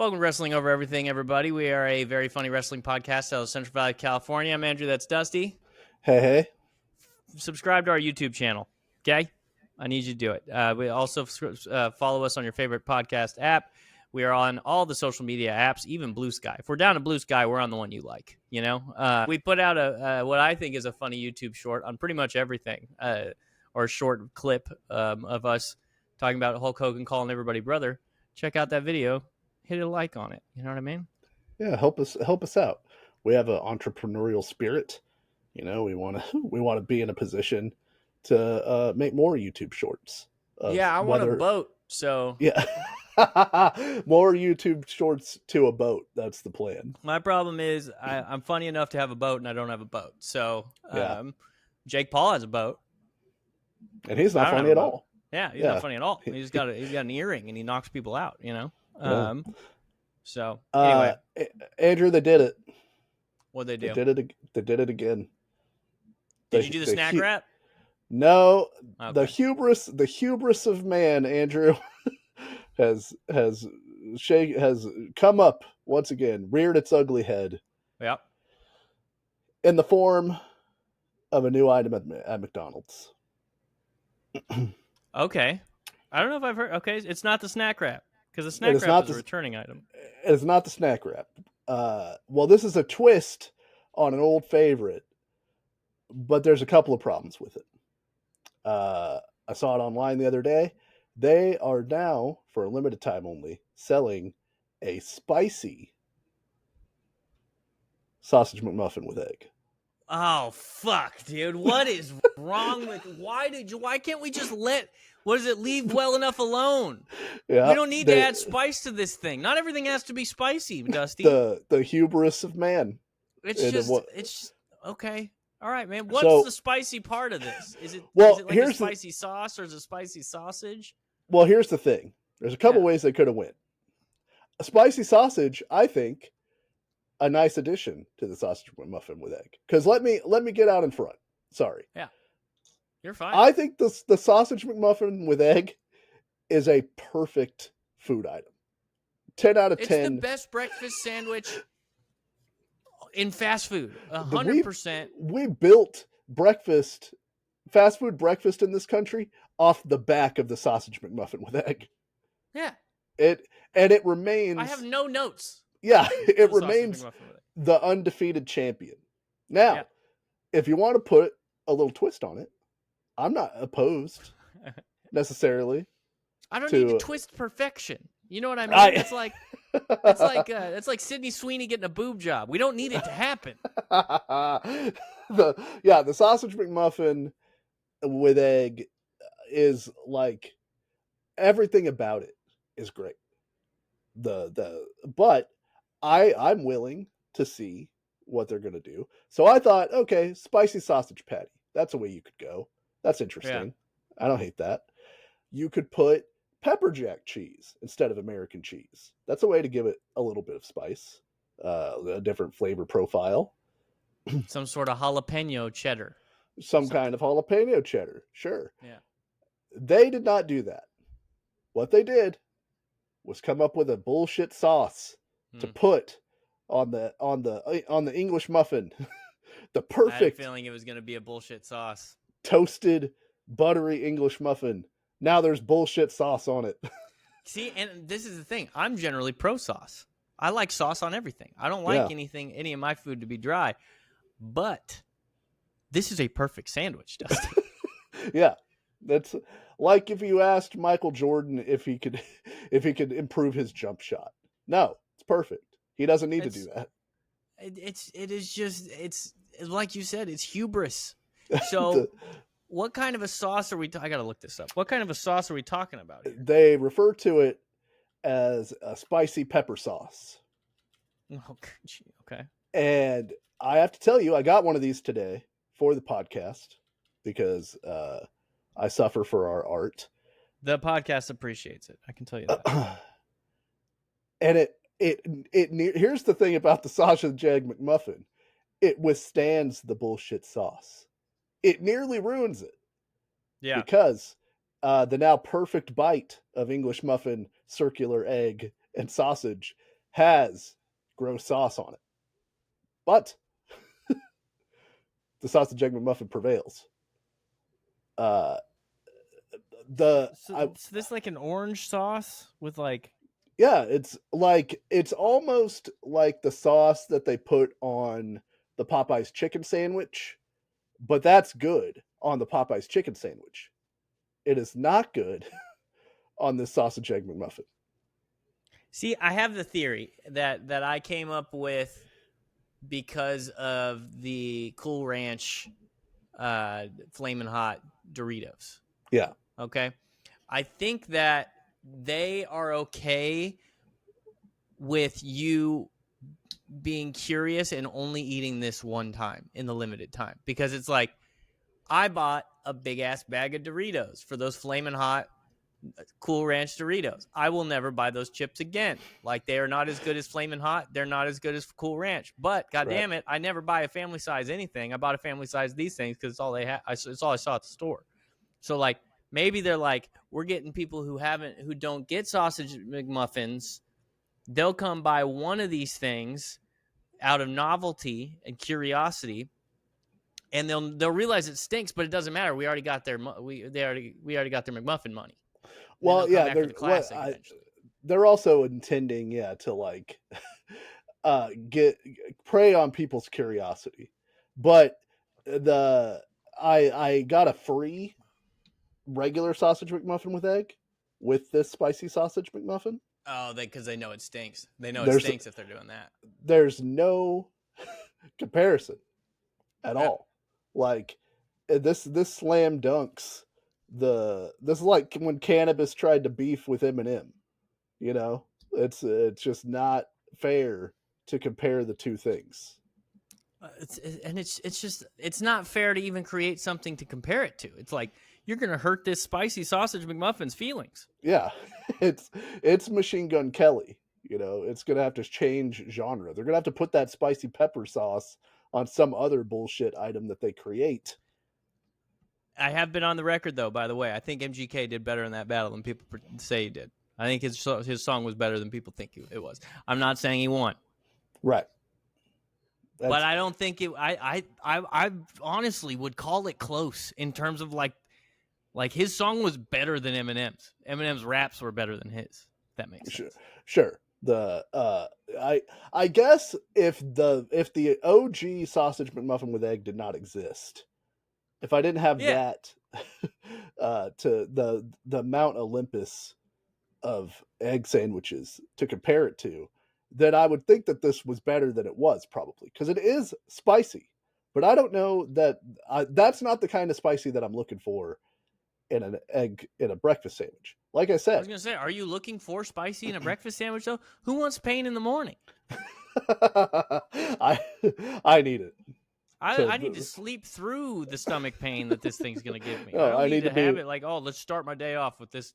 Welcome to Wrestling Over Everything, everybody. We are a very funny wrestling podcast out of Central Valley, California. I'm Andrew. That's Dusty. Hey. Subscribe to our YouTube channel, okay? I need you to do it. We also follow us on your favorite podcast app. We are on all the social media apps, even Blue Sky. If we're down to Blue Sky, we're on the one you like, you know? We put out what I think is a funny YouTube short on pretty much everything, or a short clip of us talking about Hulk Hogan calling everybody brother. Check out that video. Hit a like on it. You know what I mean? Yeah, help us out. We have an entrepreneurial spirit. You know, we want to be in a position to make more YouTube shorts. Yeah, I want a boat. So yeah, more YouTube shorts to a boat. That's the plan. My problem is I'm funny enough to have a boat, and I don't have a boat. So Yeah. Jake Paul has a boat, and he's not funny at all. Yeah, he's not funny at all. He's got an earring, and he knocks people out. You know. Yeah. So anyway, Andrew, they did it. What'd they do? They did it again. Did you do the snack wrap? No, Okay. the hubris of man, Andrew, has come up once again, reared its ugly head. Yep. In the form of a new item at McDonald's. Okay. I don't know if I've heard. Okay, it's not the snack wrap. Because the snack wrap is a returning item. It's not the snack wrap. Well, this is a twist on an old favorite, but there's a couple of problems with it. I saw it online the other day. They are now, for a limited time only, selling a spicy sausage McMuffin with egg. Oh, fuck, dude. What is wrong with... Why can't we just leave well enough alone? Yeah, we don't need to add spice to this thing. Not everything has to be spicy, Dusty. The hubris of man. It's just okay. All right, man. What's the spicy part of this? Is it like a spicy sauce or is it spicy sausage? Well, here's the thing. There's a couple ways they could have went. A spicy sausage, I think, a nice addition to the sausage McMuffin with egg. Because let me get out in front. Sorry. Yeah. You're fine. I think the sausage McMuffin with egg is a perfect food item. 10 out of 10. It's the best breakfast sandwich in fast food. 100%. We built fast food breakfast in this country off the back of the sausage McMuffin with egg. Yeah. It remains. I have no notes. Yeah, it remains the undefeated champion. Now, if you want to put a little twist on it, I'm not opposed necessarily. I don't need to twist perfection. You know what I mean? It's like Sydney Sweeney getting a boob job. We don't need it to happen. The sausage McMuffin with egg is like everything about it is great. But I'm willing to see what they're gonna do. So I thought, okay, spicy sausage patty. That's a way you could go. That's interesting. Yeah. I don't hate that. You could put pepper jack cheese instead of American cheese. That's a way to give it a little bit of spice, a different flavor profile. Some sort of jalapeno cheddar. Some kind of jalapeno cheddar. Sure. Yeah. They did not do that. What they did was come up with a bullshit sauce to put on the English muffin. The perfect. I had a feeling it was going to be a bullshit sauce. Toasted, buttery English muffin. Now there's bullshit sauce on it. See, and this is the thing. I'm generally pro sauce. I like sauce on everything. I don't like any of my food to be dry. But this is a perfect sandwich, Dustin. Yeah. That's like if you asked Michael Jordan if he could improve his jump shot. No, it's perfect. He doesn't need to do that. It's like you said, it's hubris. So what kind of a sauce are we I got to look this up. What kind of a sauce are we talking about here? They refer to it as a spicy pepper sauce. Oh, okay. And I have to tell you, I got one of these today for the podcast because I suffer for our art. The podcast appreciates it. I can tell you that. And here's the thing about the sausage egg McMuffin. It withstands the bullshit sauce. It nearly ruins it. Yeah. Because the now perfect bite of English muffin, circular egg, and sausage has gross sauce on it. But the sausage egg McMuffin prevails. So this like an orange sauce with like. Yeah, it's almost like the sauce that they put on the Popeyes chicken sandwich, but that's good on the Popeyes chicken sandwich. It is not good on this sausage egg McMuffin. See, I have the theory that I came up with because of the Cool Ranch Flamin' Hot Doritos. Yeah. Okay. I think that they are okay with you being curious and only eating this one time in the limited time, because it's like, I bought a big ass bag of Doritos for those Flamin' Hot Cool Ranch Doritos. I will never buy those chips again. Like, they are not as good as Flamin' Hot. They're not as good as Cool Ranch. But goddamn it, I never buy a family size anything. I bought a family size these things because it's all they had. It's all I saw at the store. So like, maybe they're like, we're getting people who don't get sausage McMuffins. They'll come buy one of these things out of novelty and curiosity, and they'll realize it stinks, but it doesn't matter. We already got their we already got their McMuffin money. Well, yeah, they're also intending, to like get prey on people's curiosity. But I got a free regular sausage McMuffin with egg with this spicy sausage McMuffin. Oh, because they know it stinks. They know it stinks if they're doing that. There's no comparison at all. Like, this slam dunks this is like when Cannabis tried to beef with Eminem. You know, it's just not fair to compare the two things. It's not fair to even create something to compare it to. It's like, you're gonna hurt this spicy sausage McMuffin's feelings. Yeah, it's Machine Gun Kelly. You know, it's gonna have to change genre. They're gonna have to put that spicy pepper sauce on some other bullshit item that they create. I have been on the record, though, by the way. I think MGK did better in that battle than people say he did. I think his song was better than people think it was. I'm not saying he won. Right. But I don't think it. I honestly would call it close in terms of like his song was better than Eminem's. Eminem's raps were better than his. If that makes sense. Sure. I guess if the OG sausage McMuffin with egg did not exist, if I didn't have that to the Mount Olympus of egg sandwiches to compare it to, then I would think that this was better than it was, probably, because it is spicy. But I don't know that that's not the kind of spicy that I'm looking for in an egg in a breakfast sandwich. Like I said, I was gonna say, are you looking for spicy in a breakfast sandwich though? Who wants pain in the morning? I need it. I need to sleep through the stomach pain that this thing's gonna give me. No, I need to have it like, let's start my day off with this.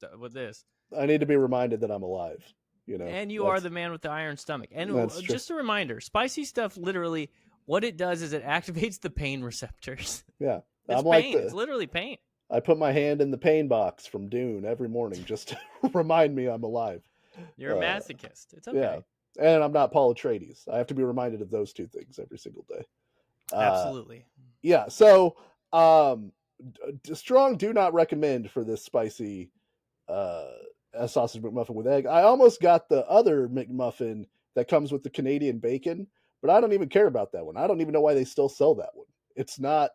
I need to be reminded that I'm alive. You know, and you are the man with the iron stomach. And just a reminder, spicy stuff, literally, what it does is it activates the pain receptors. Yeah, it's pain. It's literally pain. I put my hand in the pain box from Dune every morning just to remind me I'm alive. You're a masochist. It's okay. Yeah, and I'm not Paul Atreides. I have to be reminded of those two things every single day. Absolutely. Yeah. So, strong do not recommend for this spicy a sausage McMuffin with egg. I almost got the other McMuffin that comes with the Canadian bacon, but I don't even care about that one. I don't even know why they still sell that one. It's not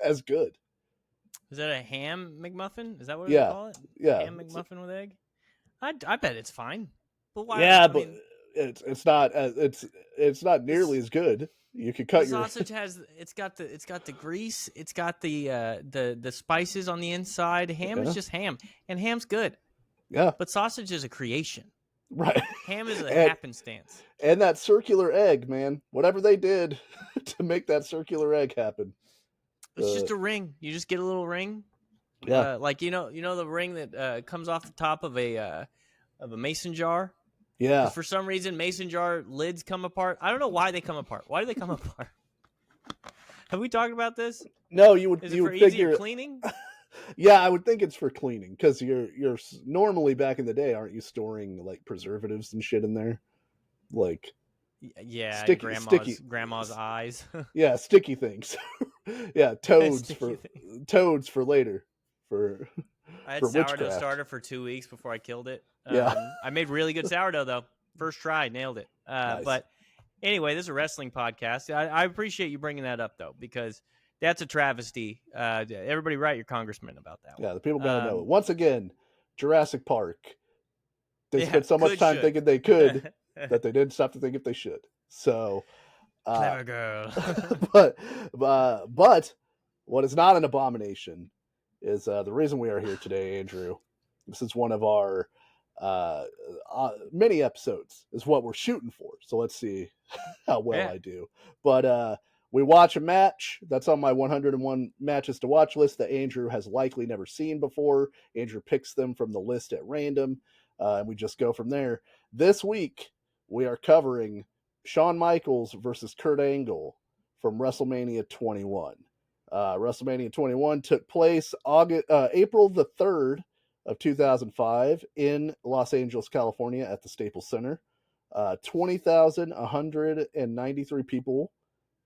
as good. Is that a ham McMuffin? Is that what they call it? Yeah. Ham McMuffin with egg? I bet it's fine. But why? Yeah, but it's not nearly as good. You could cut your sausage it's got the grease, it's got the spices on the inside. Ham is just ham, and ham's good. Yeah. But sausage is a creation. Right. Ham is a happenstance. And that circular egg, man. Whatever they did to make that circular egg happen. It's just a ring. You just get a little ring. Yeah. Like you know the ring that comes off the top of a mason jar. Yeah. For some reason, mason jar lids come apart. I don't know why they come apart. Why do they come apart? Have we talked about this? No, you would. Is it you for would easier figure cleaning? Yeah, I would think it's for cleaning because you're normally back in the day, aren't you storing like preservatives and shit in there? like Yeah, sticky, grandma's eyes. yeah, sticky things. Yeah, toads Sticky for later for I had for sourdough witchcraft. starter for 2 weeks before I killed it. Yeah. I made really good sourdough though. First try, nailed it. Nice. But anyway, this is a wrestling podcast. I appreciate you bringing that up though, because that's a travesty. Everybody write your congressman about that one. Yeah, the people gotta know it. Once again, Jurassic Park. They Yeah, spent so much time should. thinking they could that they didn't stop to think if they should. So, Clever girl. but what is not an abomination is the reason we are here today, Andrew. This is one of our mini episodes. Is what we're shooting for. So let's see how well I do. But we watch a match that's on my 101 matches to watch list that Andrew has likely never seen before. Andrew picks them from the list at random, and we just go from there. This week we are covering Shawn Michaels versus Kurt Angle from WrestleMania 21. WrestleMania 21 took place April the 3rd of 2005 in Los Angeles, California at the Staples Center. 20,193 people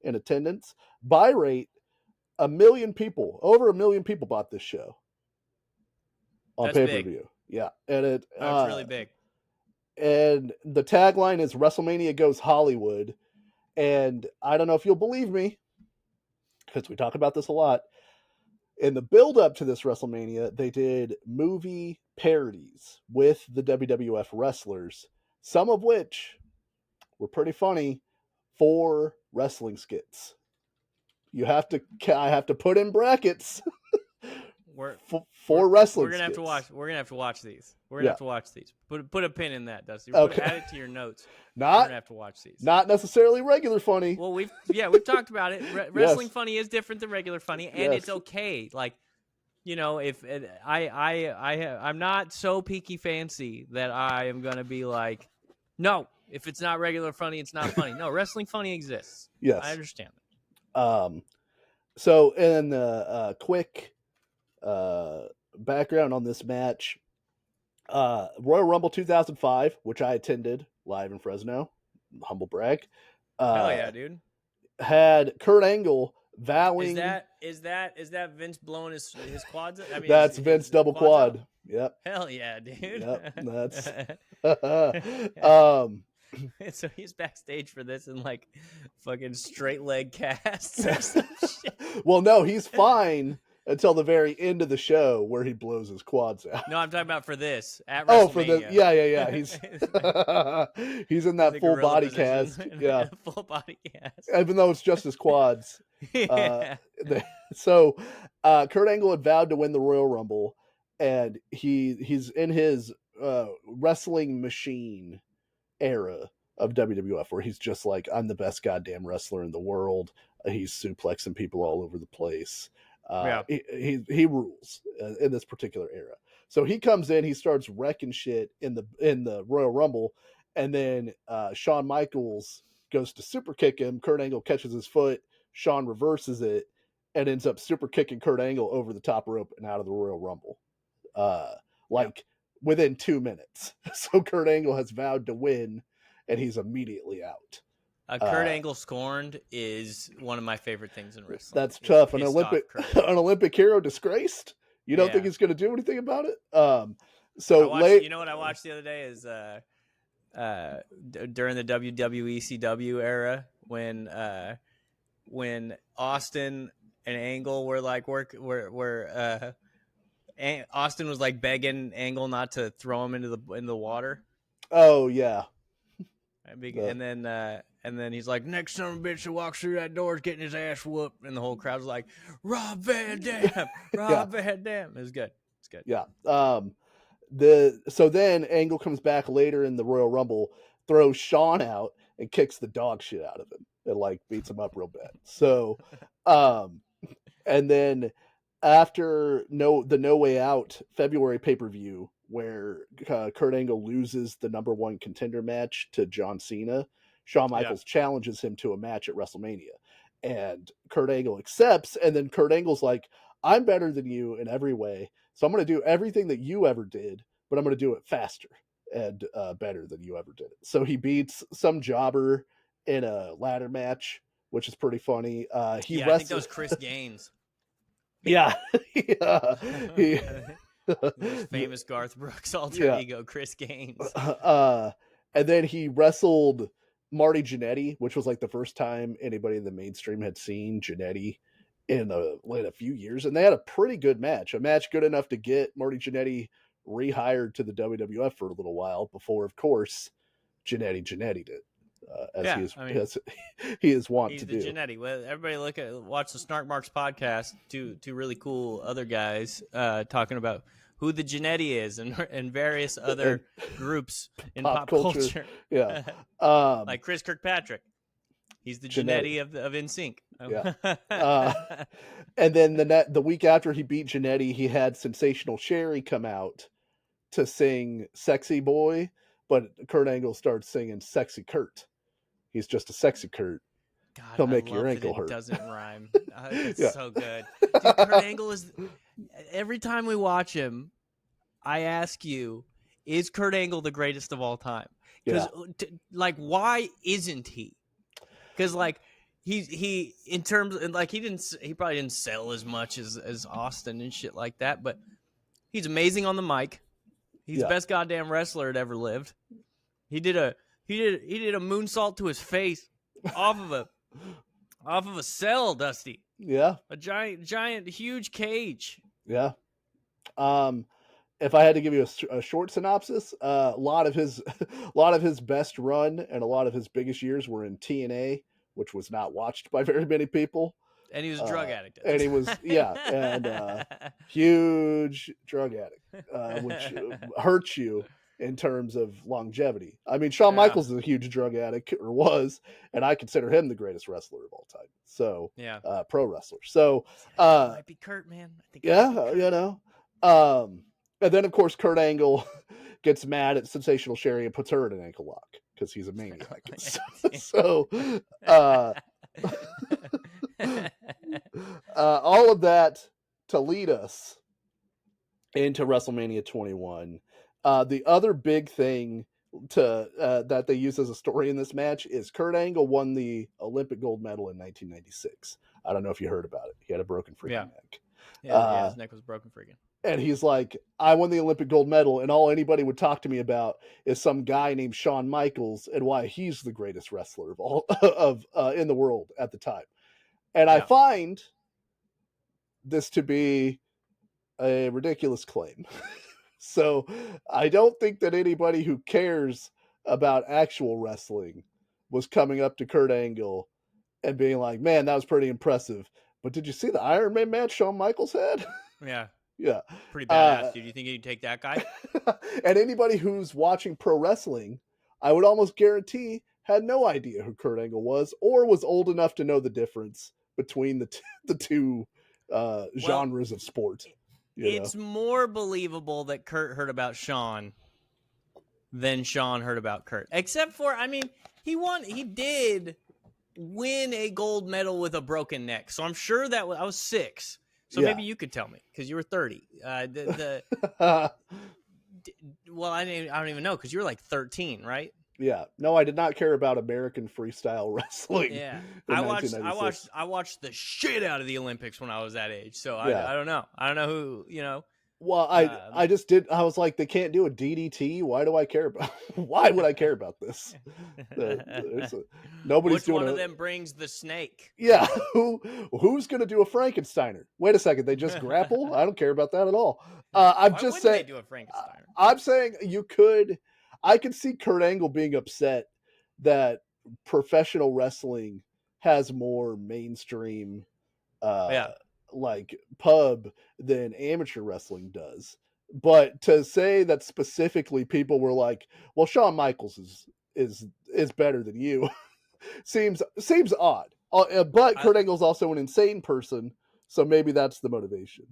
in attendance. Buy rate, 1 million people. Over 1 million people bought this show on pay-per-view. Yeah. And That's really big. And the tagline is WrestleMania Goes Hollywood. And I don't know if you'll believe me, because we talk about this a lot. In the build-up to this WrestleMania, they did movie parodies with the WWF wrestlers, some of which were pretty funny for wrestling skits. I have to put in brackets for wrestling. We're gonna skits. have to watch these. We're gonna have to watch these. Put a pin in that, Dusty. Okay. Add it to your notes. We're gonna have to watch these. Not necessarily regular funny. Well, we've talked about it. Wrestling funny is different than regular funny, and it's okay. Like, if I'm not so peaky fancy that I am gonna be like, no, if it's not regular funny, it's not funny. No, wrestling funny exists. Yes, I understand that. So in quick background on this match, Royal Rumble 2005, which I attended live in Fresno, humble brag. Hell yeah, dude. Had Kurt Angle vowing. Is that Vince blowing his quads? I mean, that's Vince double quad. Out? Yep. Hell yeah, dude. Yep. That's. So he's backstage for this in like fucking straight leg casts or some shit. Well, no, he's fine until the very end of the show where he blows his quads out. No, I'm talking about for this at WrestleMania. For the yeah. He's in that full body cast. Yeah, full body cast. Even though it's just his quads. Yeah. So Kurt Angle had vowed to win the Royal Rumble, and he's in his wrestling machine era of WWF, where he's just like, I'm the best goddamn wrestler in the world. He's suplexing people all over the place. He rules in this particular era. So he comes in, he starts wrecking shit in the Royal Rumble, and then Shawn Michaels goes to super kick him. Kurt Angle catches his foot. Shawn reverses it and ends up super kicking Kurt Angle over the top rope and out of the Royal Rumble. Within 2 minutes. So Kurt Angle has vowed to win, and he's immediately out. Kurt Angle scorned is one of my favorite things in wrestling. That's tough. An Olympic hero disgraced. You don't think he's going to do anything about it? You know what I watched the other day is during the WWE CW era when Austin and Angle were like Austin was like begging Angle not to throw him into the water. Oh yeah. And then he's like, next son of a bitch that walks through that door is getting his ass whooped, and the whole crowd's like, Rob Van Dam, Van Dam. It was good. It's good. Yeah. So then Angle comes back later in the Royal Rumble, throws Shawn out, and kicks the dog shit out of him, and like beats him up real bad. So, and then after the No Way Out February pay-per-view, where Kurt Angle loses the number one contender match to John Cena, Shawn Michaels challenges him to a match at WrestleMania, and Kurt Angle accepts. And then Kurt Angle's like, I'm better than you in every way, so I'm going to do everything that you ever did, but I'm going to do it faster. and better than you ever did it. So he beats some jobber in a ladder match, which is pretty funny. I think that was Chris Gaines. Yeah. Yeah. He, His famous Garth Brooks alter ego, Chris Gaines. And then he wrestled Marty Jannetty, which was like the first time anybody in the mainstream had seen Jannetty in a few years. And they had a pretty good match, a match good enough to get Marty Jannetty rehired to the WWF for a little while before, of course, Jannetty did. As he is wont to do. He's the Jannetty. Well, everybody watch the Snark Marks podcast. Two really cool other guys talking about who the Jannetty is and various other groups in pop culture. Yeah, like Chris Kirkpatrick. He's the Jannetty of NSYNC. Yeah. And then the week after he beat Jannetty, he had Sensational Sherry come out to sing "Sexy Boy," but Kurt Angle starts singing "Sexy Kurt." He's just a sexy Kurt. God, he'll make your ankle hurt. It doesn't rhyme. It's so good. Dude, Kurt Angle is. Every time we watch him, I ask you, is Kurt Angle the greatest of all time? Because, why isn't he? Because, he in terms of, he probably didn't sell as much as Austin and shit like that, but he's amazing on the mic. He's the best goddamn wrestler that ever lived. He did a moonsault to his face off of a cell, Dusty. Yeah. A giant, huge cage. Yeah. If I had to give you a short synopsis, a lot of his best run and a lot of his biggest years were in TNA, which was not watched by very many people. And he was a drug addict. And he was, huge drug addict, which hurts you in terms of longevity. I mean, Shawn Michaels is a huge drug addict, or was, and I consider him the greatest wrestler of all time. So, pro wrestler. So, might be Kurt, man. I think and then of course Kurt Angle gets mad at Sensational Sherry and puts her in an ankle lock because he's a maniac. So, all of that to lead us into WrestleMania 21. The other big thing that they use as a story in this match is Kurt Angle won the Olympic gold medal in 1996. I don't know if you heard about it. He had a broken freaking neck. Yeah, his neck was broken freaking. And he's like, I won the Olympic gold medal, and all anybody would talk to me about is some guy named Shawn Michaels and why he's the greatest wrestler of all in the world at the time. And I find this to be a ridiculous claim. So I don't think that anybody who cares about actual wrestling was coming up to Kurt Angle and being like, man, that was pretty impressive. But did you see the Iron Man match Shawn Michaels had? Yeah. Yeah. Pretty badass, dude. You think he'd take that guy? And anybody who's watching pro wrestling, I would almost guarantee, had no idea who Kurt Angle was or was old enough to know the difference between the two genres of sport. It's more believable that Kurt heard about Shawn than Shawn heard about Kurt. Except for, I mean, he did win a gold medal with a broken neck. So I'm sure that I was 6. So maybe you could tell me because you were 30. Well, I don't even know because you were like 13, right? Yeah. No, I did not care about American freestyle wrestling. Yeah. I watched the shit out of the Olympics when I was that age. So I don't know. I don't know who, Well, I just did. I was like, they can't do a DDT. Why do I care about? Why would I care about this? Nobody's Which doing. One of them brings the snake? Yeah, who's going to do a Frankensteiner? Wait a second, they just grapple. I don't care about that at all. I'm just saying. They do a Frankensteiner? I'm saying you could. I could see Kurt Angle being upset that professional wrestling has more mainstream. Like pub than amateur wrestling does. But to say that specifically people were like, well, Shawn Michaels is better than you seems odd. But Kurt Angle's also an insane person, so maybe that's the motivation,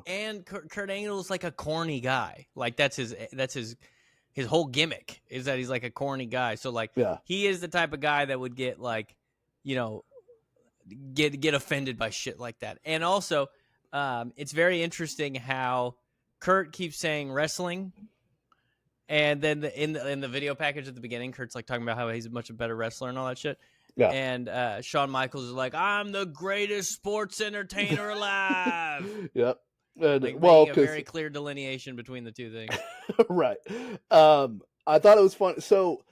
And Kurt Angle's like a corny guy. Like that's his whole gimmick is that he's like a corny guy. So he is the type of guy that would get like, get offended by shit like that. And also, it's very interesting how Kurt keeps saying wrestling, And then in the video package at the beginning, Kurt's like talking about how he's a much better wrestler and all that shit. Yeah. And Shawn Michaels is like, I'm the greatest sports entertainer alive. Yep. And, Like well, making a 'cause- very clear delineation between the two things. right. I thought it was fun. So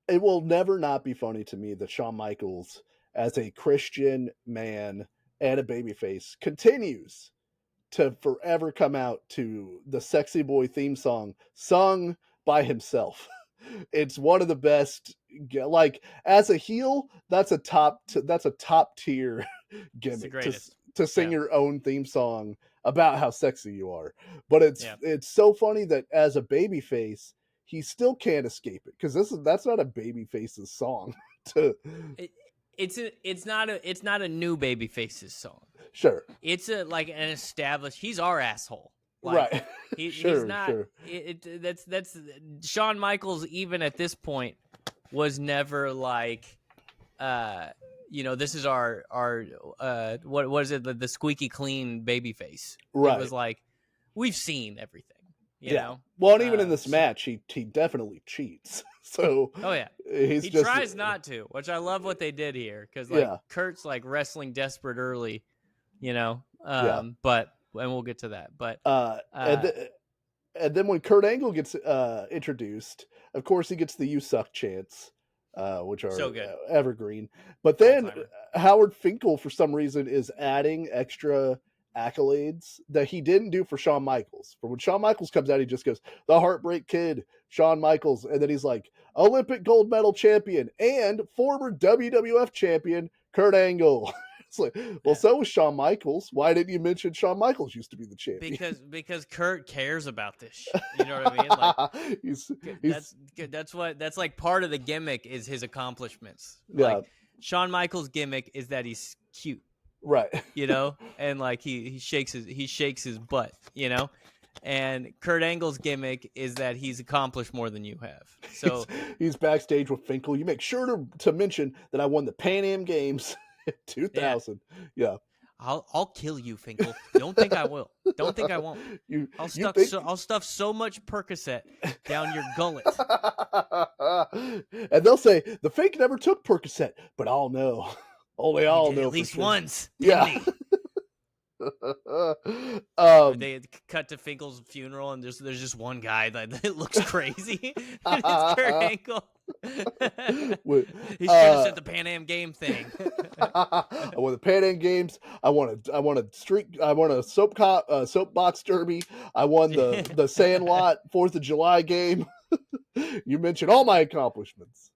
it will never not be funny to me that Shawn Michaels, as a Christian man and a babyface, continues to forever come out to the Sexy Boy theme song sung by himself. It's one of the best. Like, as a heel, that's a top tier gimmick to sing your own theme song about how sexy you are. But it's so funny that as a babyface, he still can't escape it, because that's not a babyface's song. It's not a new Babyface's song. Sure. It's an established. He's our asshole. Like, right. He's not. Sure. That's Shawn Michaels. Even at this point, was never like, this is our what was it, the squeaky clean babyface. Right. It was like, we've seen everything. You know? Well, and even in this match, he definitely cheats. So he tries not to, which I love what they did here, because Kurt's like wrestling desperate early, but and we'll get to that. But and then when Kurt Angle gets introduced, of course he gets the "You Suck" chants, which are so good. Evergreen. But then Howard Finkel, for some reason, is adding extra accolades that he didn't do for Shawn Michaels. For when Shawn Michaels comes out, he just goes, "The Heartbreak Kid, Shawn Michaels," and then he's like, "Olympic gold medal champion and former WWF champion Kurt Angle." It's like, well, so was Shawn Michaels. Why didn't you mention Shawn Michaels used to be the champion? Because Kurt cares about this shit. You know what I mean? Like, that's like part of the gimmick is his accomplishments. Yeah. Like, Shawn Michaels' gimmick is that he's cute. Right. And like he shakes his butt, and Kurt Angle's gimmick is that he's accomplished more than you have. So he's backstage with Finkel. You make sure to mention that I won the Pan Am Games in 2000. Yeah. I'll kill you, Finkel. Don't think I will. Don't think I won't. I'll stuff so much Percocet down your gullet. And they'll say the fake never took Percocet, but I'll know. Only I'll know. At least once. Yeah. They cut to Finkel's funeral, and there's just one guy that looks crazy. And it's Kurt Angle. He's finished at the Pan Am game thing. I won the Pan Am Games. I won a soapbox derby. I won the Sandlot 4th of July game. You mentioned all my accomplishments.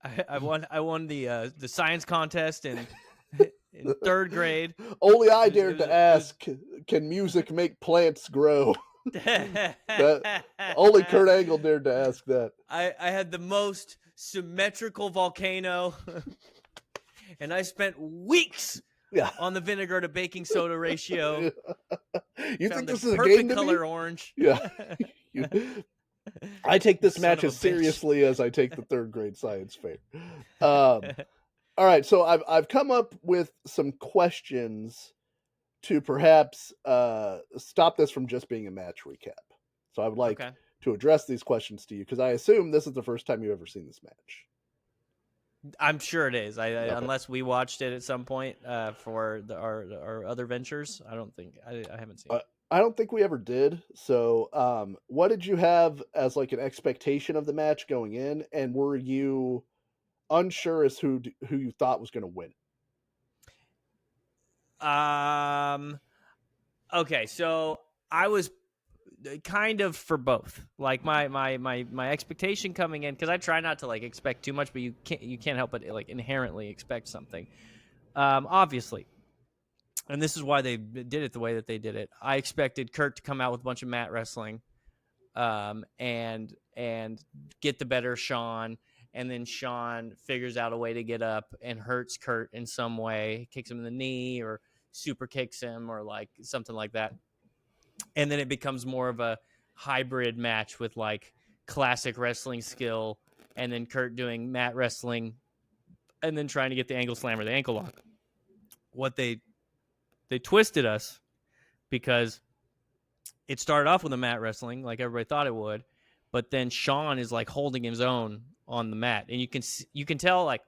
I won the science contest in 3rd grade. Only I dared to ask, can music make plants grow? Only Kurt Angle dared to ask that. I had the most symmetrical volcano, and I spent weeks on the vinegar to baking soda ratio. You think this is a perfect game to color me? orange? Yeah. I take this match as seriously as I take the 3rd grade science fair. All right, so I've come up with some questions to perhaps stop this from just being a match recap. So I would like to address these questions to you, because I assume this is the first time you've ever seen this match. I'm sure it is. Unless we watched it at some point for our other ventures. I don't think I haven't seen it. I don't think we ever did. So what did you have as like an expectation of the match going in, and were you unsure as who you thought was going to win? Okay, so I was kind of for both. Like my expectation coming in, because I try not to like expect too much, but you can't help but like inherently expect something. Obviously, and this is why they did it the way that they did it. I expected Kurt to come out with a bunch of mat wrestling, and get the better Shawn. And then Shawn figures out a way to get up and hurts Kurt in some way, kicks him in the knee or super kicks him or like something like that. And then it becomes more of a hybrid match with like classic wrestling skill, and then Kurt doing mat wrestling and then trying to get the angle slam or the ankle lock. What they twisted us, because it started off with a mat wrestling like everybody thought it would, but then Shawn is like holding his own on the mat, and you can tell, like,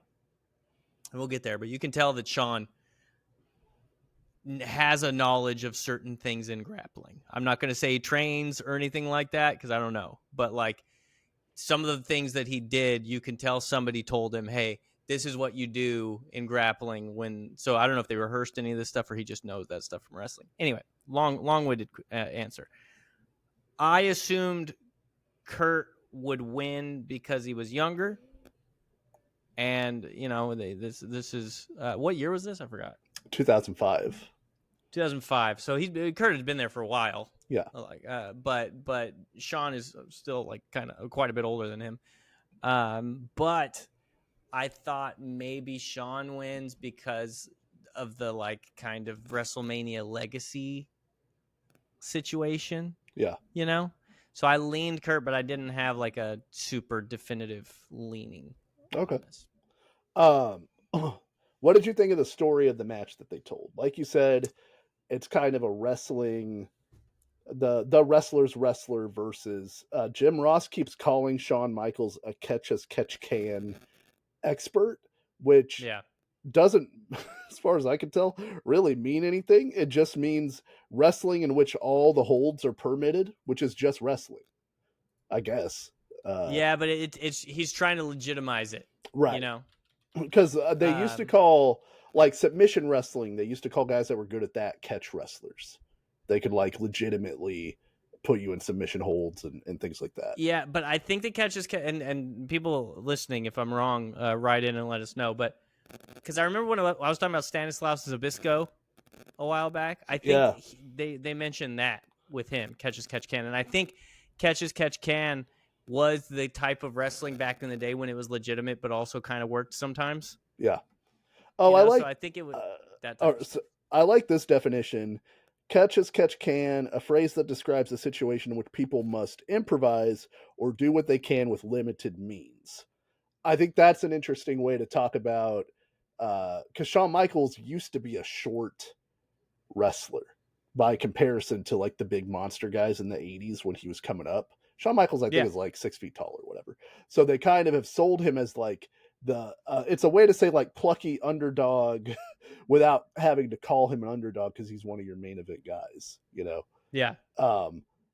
we'll get there, but you can tell that Shawn has a knowledge of certain things in grappling. I'm not going to say he trains or anything like that because I don't know, but like some of the things that he did, you can tell somebody told him, hey, this is what you do in grappling when. So I don't know if they rehearsed any of this stuff or he just knows that stuff from wrestling. Anyway, long-winded answer. I assumed Kurt would win because he was younger. And, you know, this is what year was this? I forgot. 2005. 2005. So Kurt has been there for a while. Yeah. Like, but Shawn is still like kind of quite a bit older than him. But I thought maybe Shawn wins because of the like kind of WrestleMania legacy situation. Yeah. You know? So I leaned Kurt, but I didn't have like a super definitive leaning. Okay. What did you think of the story of the match that they told? Like you said, it's kind of a wrestling, the wrestler's wrestler versus Jim Ross keeps calling Shawn Michaels a catch-as-catch-can expert, which doesn't, as far as I can tell, really mean anything. It just means wrestling in which all the holds are permitted, which is just wrestling, I guess. Yeah, but it's he's trying to legitimize it, right? You know, because they used to call like submission wrestling. They used to call guys that were good at that catch wrestlers. They could like legitimately put you in submission holds and things like that. Yeah, but I think the catch is and people listening, if I'm wrong, write in and let us know. But because I remember when I was talking about Stanislaus Zbyszko a while back, I think they mentioned that with him, catch as catch can, and I think catch as catch can was the type of wrestling back in the day when it was legitimate, but also kind of worked sometimes. Yeah. Oh, you know, so I think it was that. So I like this definition. Catch as catch can, a phrase that describes a situation in which people must improvise or do what they can with limited means. I think that's an interesting way to talk about, because Shawn Michaels used to be a short wrestler by comparison to like the big monster guys in the 80s when he was coming up. Shawn Michaels, I think, is like 6 feet tall or whatever. So they kind of have sold him as like the, it's a way to say like plucky underdog without having to call him an underdog because he's one of your main event guys, you know? Yeah.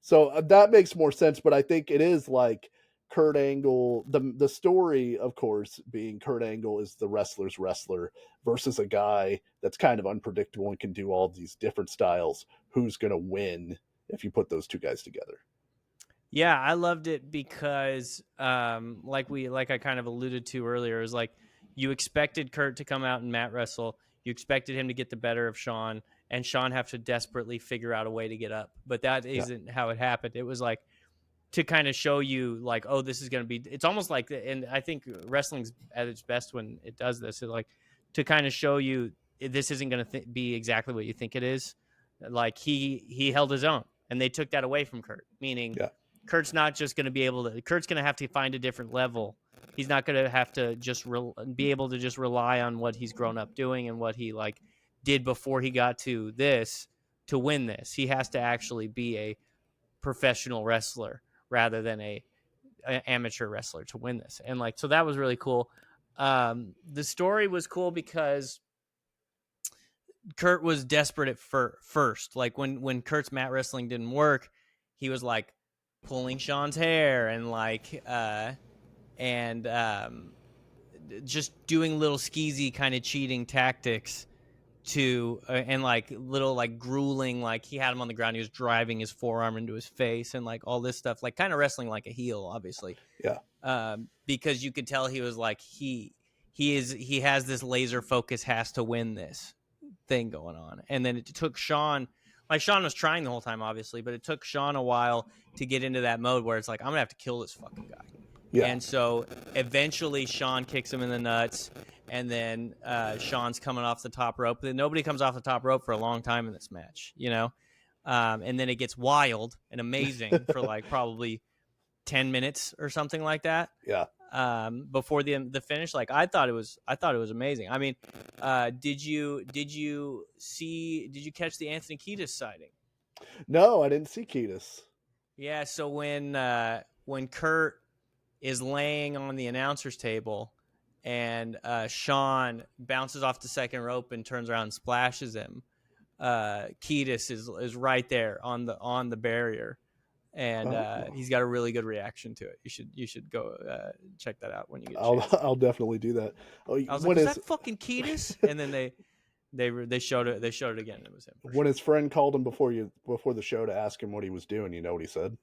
So that makes more sense, but I think it is like Kurt Angle, the story, of course, being Kurt Angle is the wrestler's wrestler versus a guy that's kind of unpredictable and can do all these different styles. Who's going to win if you put those two guys together? Yeah, I loved it because, like I kind of alluded to earlier, is like you expected Kurt to come out and mat wrestle. You expected him to get the better of Shawn, and Shawn have to desperately figure out a way to get up. But that isn't how it happened. It was like to kind of show you, like, oh, this is going to be. It's almost like, and I think wrestling's at its best when it does this. It's like to kind of show you this isn't going to be exactly what you think it is. Like he held his own, and they took that away from Kurt, meaning. Yeah. Kurt's not just going to be able to. Kurt's going to have to find a different level. He's not going to have to just be able to just rely on what he's grown up doing and what he like did before he got to this to win this. He has to actually be a professional wrestler rather than a amateur wrestler to win this. And like, so that was really cool. The story was cool because Kurt was desperate at first. Like when Kurt's mat wrestling didn't work, he was like pulling Shawn's hair and like just doing little skeezy kind of cheating tactics to and like little like grueling, like he had him on the ground, he was driving his forearm into his face and like all this stuff, like kind of wrestling like a heel, obviously. Because you could tell he was like he has this laser focus, has to win this thing going on. And then it took Shawn, like Shawn was trying the whole time, obviously, but it took Shawn a while to get into that mode where it's like, I'm gonna have to kill this fucking guy. Yeah. And so eventually Shawn kicks him in the nuts, and then Shawn's coming off the top rope. Then nobody comes off the top rope for a long time in this match, you know? And then it gets wild and amazing for like probably 10 minutes or something like that. Yeah. Before the finish, like I thought it was amazing. I mean, did you catch the Anthony Kiedis sighting? No, I didn't see Kiedis. Yeah, so when when Kurt is laying on the announcer's table and Shawn bounces off the second rope and turns around and splashes him, Kiedis is right there on the barrier, and he's got a really good reaction to it. You should go check that out when you get a chance. I'll definitely do that. I was like, is that fucking Kiedis? And then they showed it. They showed it again. And it was him. When his friend called him before the show to ask him what he was doing, you know what he said?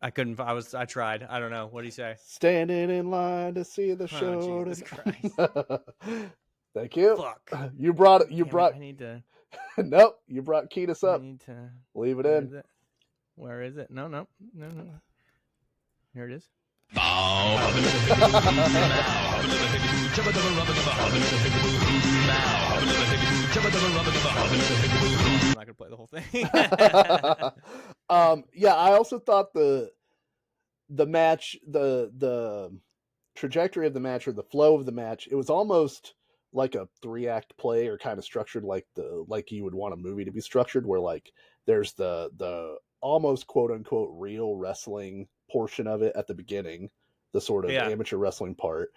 I couldn't. I tried. I don't know. What did he say? Standing in line to see the show. Oh, Jesus Christ. Thank you. Fuck. You brought. I need to. Nope. You brought Kiedis up. I need to leave it in. Where is it? No. Here it is. I'm not gonna play the whole thing. Yeah, I also thought the match, the trajectory of the match, or the flow of the match, it was almost like a 3-act play, or kind of structured like you would want a movie to be structured, where like there's the almost quote unquote real wrestling portion of it at the beginning, the sort of amateur wrestling part,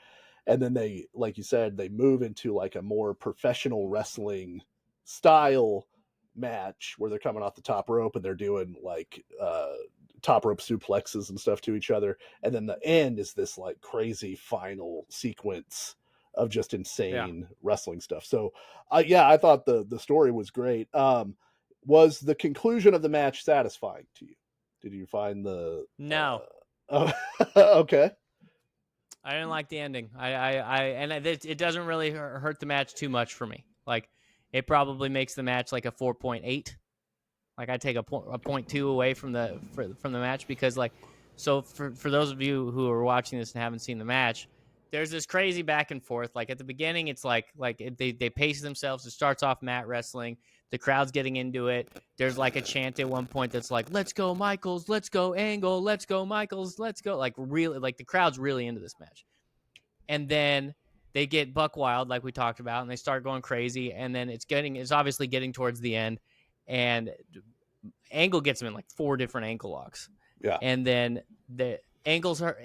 and then they, like you said, they move into like a more professional wrestling style match where they're coming off the top rope and they're doing like top rope suplexes and stuff to each other, and then the end is this like crazy final sequence of just insane wrestling stuff. So I thought the story was great. Was the conclusion of the match satisfying to you? Did you find the no okay. I didn't like the ending. It doesn't really hurt the match too much for me. Like, it probably makes the match like a 4.8. Like, I take a 0.2 away from the match, because like, so for those of you who are watching this and haven't seen the match, there's this crazy back and forth. Like, at the beginning, it's like they pace themselves. It starts off mat wrestling. The crowd's getting into it. There's like a chant at one point that's like, "Let's go, Michaels. Let's go, Angle. Let's go, Michaels. Let's go." Like, really, like the crowd's really into this match. And then they get buck wild, like we talked about, and they start going crazy. And then it's obviously getting towards the end, and Angle gets him in like 4 different ankle locks. Yeah. And then the Angle's hurt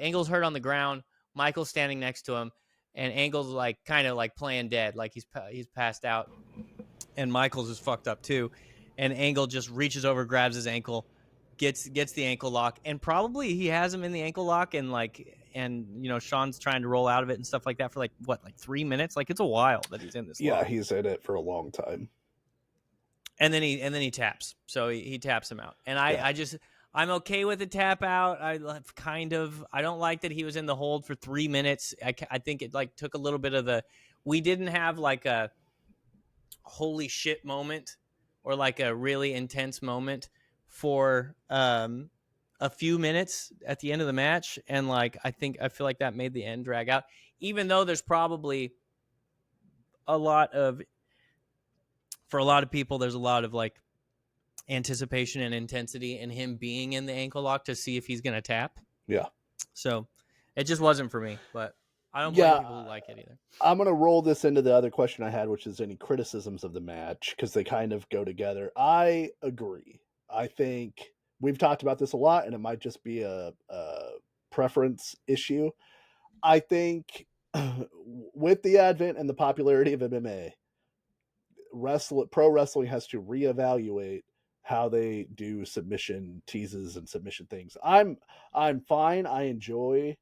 on the ground. Michael's standing next to him, and Angle's like kind of like playing dead, like he's passed out. And Michaels is fucked up too. And Angle just reaches over, grabs his ankle, gets the ankle lock, and probably he has him in the ankle lock, and you know, Shawn's trying to roll out of it and stuff like that for like 3 minutes. Like, it's a while that he's in this. Yeah, lock. he's in it for a long time. And then he taps. So he taps him out. And I'm okay with the tap out. I don't like that he was in the hold for 3 minutes. I think it like took a little bit of we didn't have like a holy shit moment or like a really intense moment for a few minutes at the end of the match. And like, I feel like that made the end drag out, even though there's probably for a lot of people, there's a lot of like anticipation and intensity in him being in the ankle lock to see if he's going to tap. Yeah. So it just wasn't for me, but I don't blame people who like it either. I'm going to roll this into the other question I had, which is any criticisms of the match, because they kind of go together. I agree. I think we've talked about this a lot, and it might just be a preference issue. I think with the advent and the popularity of MMA, pro wrestling has to reevaluate how they do submission teases and submission things. I'm fine. I enjoy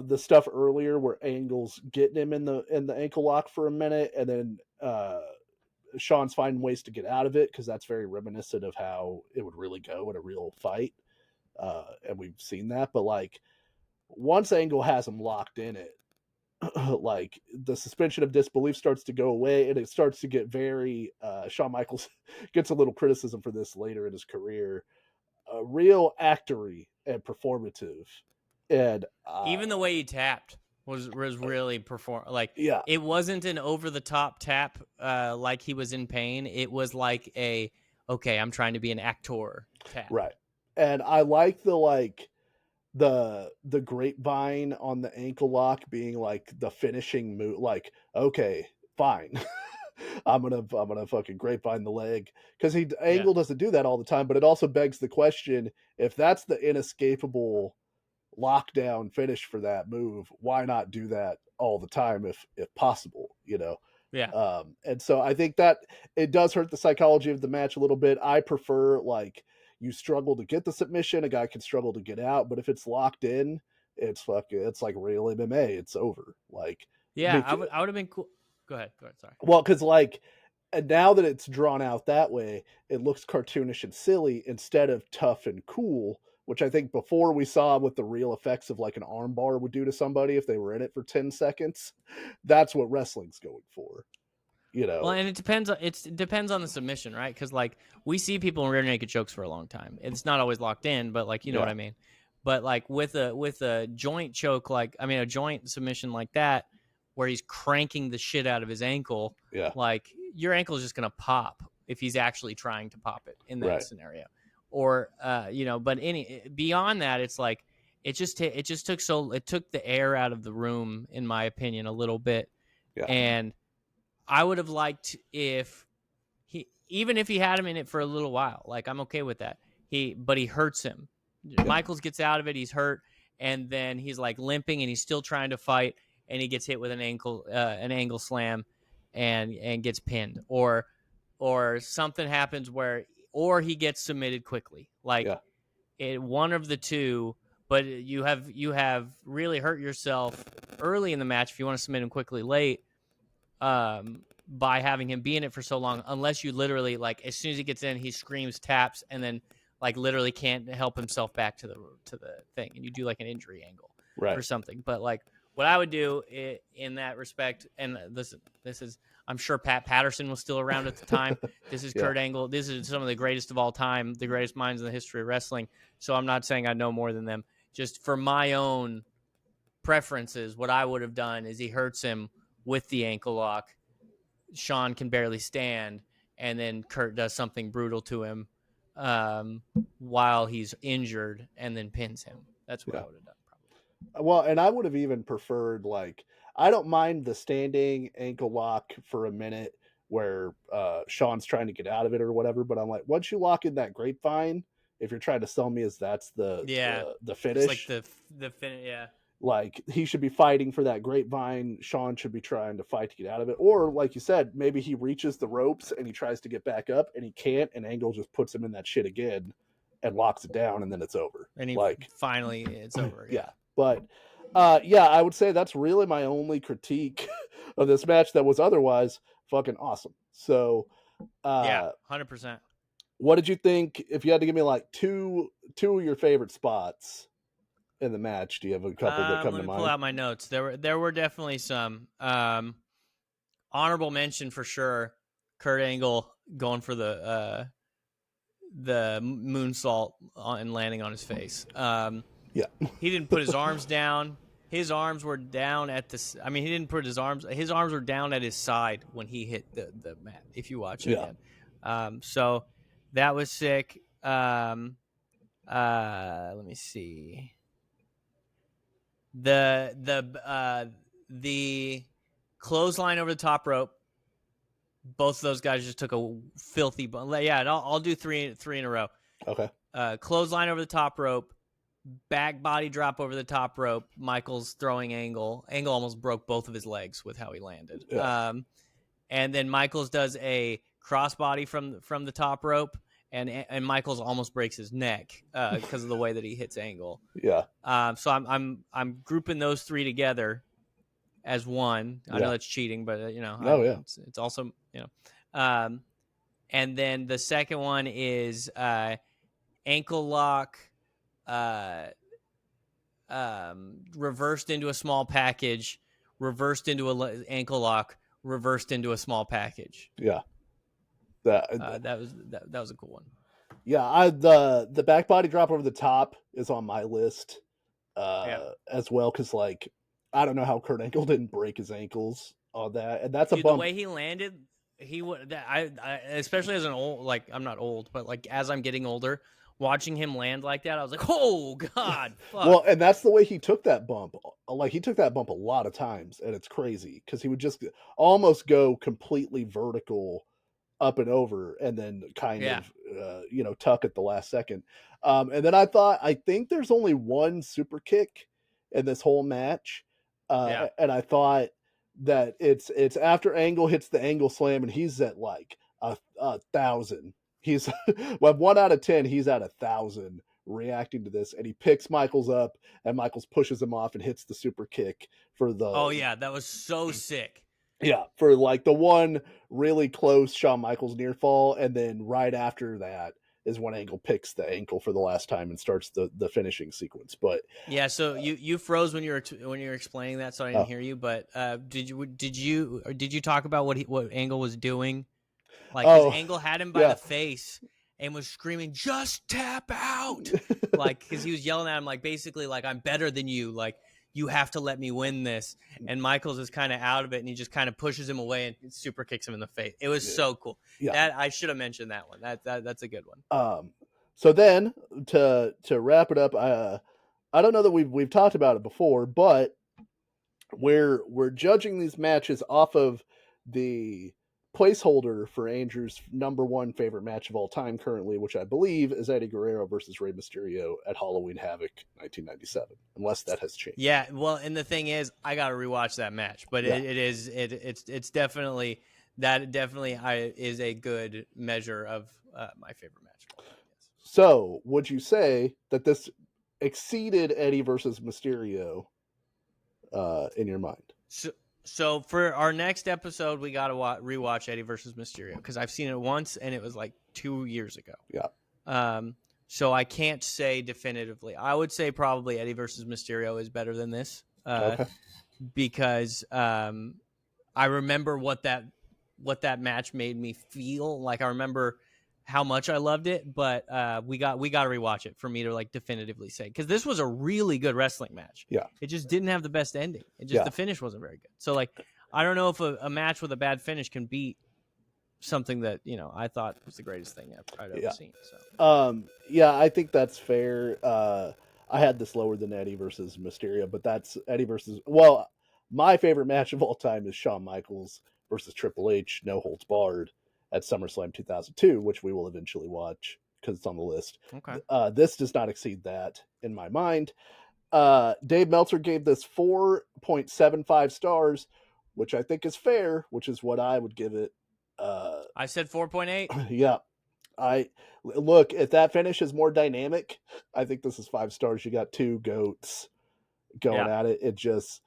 the stuff earlier where Angle's getting him in the ankle lock for a minute, and then Shawn's finding ways to get out of it, because that's very reminiscent of how it would really go in a real fight, and we've seen that. But like, once Angle has him locked in it, like, the suspension of disbelief starts to go away, and it starts to get very Shawn Michaels gets a little criticism for this later in his career, real actory and performative. And even the way he tapped was really like, yeah, it wasn't an over the top tap like he was in pain. It was like okay, I'm trying to be an actor tap. Right. And I like the grapevine on the ankle lock being like the finishing move. Like, okay, fine. I'm gonna fucking grapevine the leg, because Angle doesn't do that all the time. But it also begs the question: if that's the inescapable lockdown finish for that move, why not do that all the time if possible? Yeah. And so I think that it does hurt the psychology of the match a little bit. I prefer, like, you struggle to get the submission, a guy can struggle to get out, but if it's locked in, it's like real MMA. It's over. Like, Yeah, I would have been cool. Go ahead. Sorry. well, because like, and now that it's drawn out that way, it looks cartoonish and silly instead of tough and cool, which I think before we saw what the real effects of like an armbar would do to somebody if they were in it for 10 seconds. That's what wrestling's going for. Well, and it depends on the submission, right? Because like we see people in rear naked chokes for a long time. It's not always locked in, but like you know what I mean. But like with a joint choke, a joint submission like that, where he's cranking the shit out of his ankle, like your ankle is just gonna pop if he's actually trying to pop it in that scenario, or But beyond that, it's like it just took the air out of the room, in my opinion, a little bit, and I would have liked even if he had him in it for a little while, like I'm okay with that. But he hurts him. Michaels gets out of it. He's hurt. And then he's like limping and he's still trying to fight. And he gets hit with an angle slam and gets pinned, or something happens or he gets submitted quickly. One of the two, but you have really hurt yourself early in the match if you want to submit him quickly late. By having him be in it for so long, unless you literally, like, as soon as he gets in, he screams, taps, and then like literally can't help himself back to the thing, and you do like an injury angle or something. But like what I would do in that respect, and this is, I'm sure Pat Patterson was still around at the time. This is Kurt Angle. This is some of the greatest of all time, the greatest minds in the history of wrestling. So I'm not saying I know more than them. Just for my own preferences, what I would have done is he hurts him with the ankle lock. Shawn can barely stand, and then Kurt does something brutal to him while he's injured, and then pins him. That's what I would have done, probably. Well, and I would have even preferred, like, I don't mind the standing ankle lock for a minute where Shawn's trying to get out of it or whatever, but I'm like, once you lock in that grapevine, if you're trying to sell me as that's the finish, it's like the finish, like, he should be fighting for that grapevine. Shawn should be trying to fight to get out of it. Or, like you said, maybe he reaches the ropes and he tries to get back up and he can't, and Angle just puts him in that shit again and locks it down, and then it's over. And finally it's over. But I would say that's really my only critique of this match that was otherwise fucking awesome. So 100%. What did you think, if you had to give me like two of your favorite spots in the match? Do you have a couple that come to mind? Let me pull out my notes. There were definitely some honorable mention for sure. Kurt Angle going for the moonsault and landing on his face. He didn't put his arms down. His arms were down at the. I mean, he didn't put his arms. His arms were down at his side when he hit the mat. If you watch it again, so that was sick. Let me see. The clothesline over the top rope. Both of those guys just took a filthy. Yeah, and I'll do three in a row. Okay. Clothesline over the top rope. Back body drop over the top rope. Michaels throwing Angle. Angle almost broke both of his legs with how he landed. And then Michaels does a crossbody from the top rope, and Michaels almost breaks his neck because of the way that he hits Angle. Yeah. So I'm grouping those three together as one. I know that's cheating, but it's also and then the second one is ankle lock. Reversed into a small package, reversed into a ankle lock, reversed into a small package. Yeah, that was a cool one. Yeah, the back body drop over the top is on my list as well, because like I don't know how Kurt Angle didn't break his ankles on that, and that's a bump. The way he landed, he would. I especially as an old, like, I'm not old, but like as I'm getting older, watching him land like that, I was like, oh God, fuck. Well, and that's the way he took that bump. Like he took that bump a lot of times, and it's crazy because he would just almost go completely vertical up and over, and then kind of tuck at the last second. And then I think there's only one super kick in this whole match, and I thought that it's after Angle hits the Angle slam, and he's at like a 1,000. He's well, 1 out of 10. He's at 1,000 reacting to this, and he picks Michaels up, and Michaels pushes him off and hits the super kick for the. Oh yeah, that was so sick. Yeah, for like the one really close Shawn Michaels near fall, and then right after that is when Angle picks the ankle for the last time and starts the finishing sequence. But yeah, so you froze when you were explaining that, so I didn't hear you. But did you talk about what Angle was doing? Like, his Angle had him by the face and was screaming, "Just tap out!" Like, because he was yelling at him, like, basically, like, "I'm better than you. Like, you have to let me win this." And Michaels is kind of out of it, and he just kind of pushes him away and super kicks him in the face. It was so cool. Yeah. That I should have mentioned that one. That's a good one. So then to wrap it up, I don't know that we've talked about it before, but we're judging these matches off of the placeholder for Andrew's number one favorite match of all time currently, which I believe is Eddie Guerrero versus Rey Mysterio at Halloween Havoc 1997, unless that has changed. Yeah, well, and the thing is, I got to rewatch that match, but it's definitely is a good measure of my favorite match. So, would you say that this exceeded Eddie versus Mysterio in your mind? So for our next episode, we got to rewatch Eddie versus Mysterio, because I've seen it once and it was like 2 years ago. Yeah. So I can't say definitively. I would say probably Eddie versus Mysterio is better than this, because I remember what that match made me feel like. I remember how much I loved it, but we got to rewatch it for me to like definitively say, because this was a really good wrestling match. Yeah, it just didn't have the best ending. The finish wasn't very good. So like, I don't know if a match with a bad finish can beat something that I thought was the greatest thing I'd ever seen. So I think that's fair. I had this lower than Eddie versus Mysterio, but that's Eddie versus. Well, my favorite match of all time is Shawn Michaels versus Triple H, no holds barred, at SummerSlam 2002, which we will eventually watch because it's on the list. Okay. This does not exceed that in my mind. Dave Meltzer gave this 4.75 stars, which I think is fair, which is what I would give it. I said 4.8. Yeah. Look, if that finish is more dynamic, I think this is 5 stars. You got two goats going at it. It just,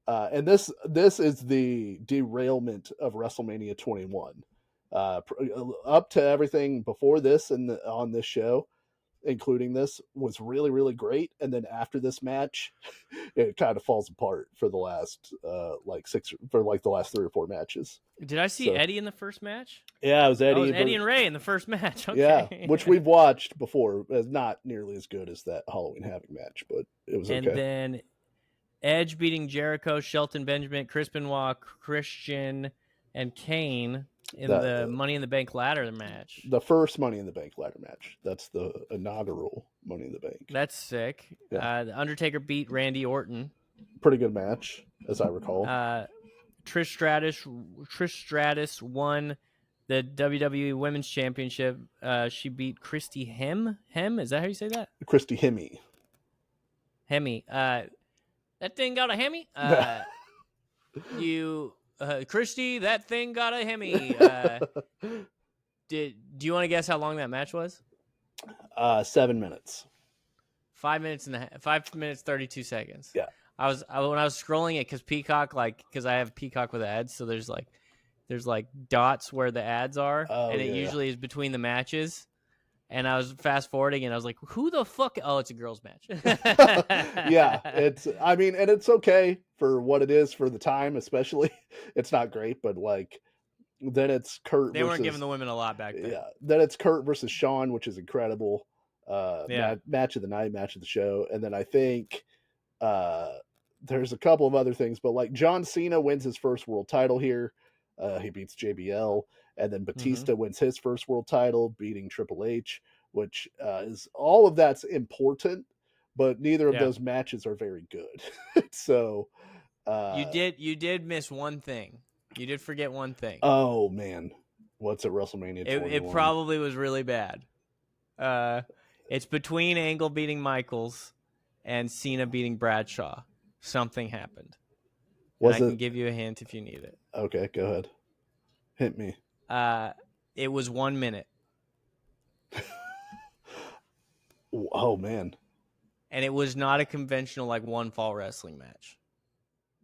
and this is the derailment of WrestleMania 21. Up to everything before this and on this show, including this, was really, really great. And then after this match, it kind of falls apart for the last the last 3 or 4 matches. Did I see Eddie in the first match? Yeah, it was Eddie. Oh, it was Eddie and Ray in the first match. Okay. Yeah, which we've watched before. It's not nearly as good as that Halloween Havoc match, but it was okay. And then Edge beating Jericho, Shelton Benjamin, Chris Benoit, Christian, and Kane in the Money in the Bank ladder match. The first Money in the Bank ladder match. That's the inaugural Money in the Bank. That's sick. Yeah. The Undertaker beat Randy Orton. Pretty good match, as I recall. Trish Stratus won the WWE Women's Championship. She beat Christy Hem. Is that how you say that? Christy Hemme. That thing got a Hemi. Christy, that thing got a Hemi. Do you want to guess how long that match was? 7 minutes. 5 minutes 32 seconds. Yeah. When I was scrolling it, because Peacock, because I have Peacock with ads, so there's dots where the ads are, and it usually is between the matches. And I was fast forwarding, and I was like, "Who the fuck?" Oh, it's a girls' match. Yeah, and it's okay for what it is for the time, especially. It's not great, but then it's Kurt. They weren't giving the women a lot back then. Yeah, then it's Kurt versus Shawn, which is incredible. Match of the night, match of the show, and then I think there's a couple of other things, but John Cena wins his first world title here. He beats JBL. And then Batista wins his first world title, beating Triple H. which is all of that's important, but neither of Yeah. those matches are very good. So You did miss one thing. You did forget one thing. oh man, what's at WrestleMania 21? It probably was really bad. It's between Angle beating Michaels and Cena beating Bradshaw. Something happened. And I can give you a hint if you need it. Okay, go ahead. Hit me. It was 1 minute. Oh man. And it was not a conventional like one fall wrestling match.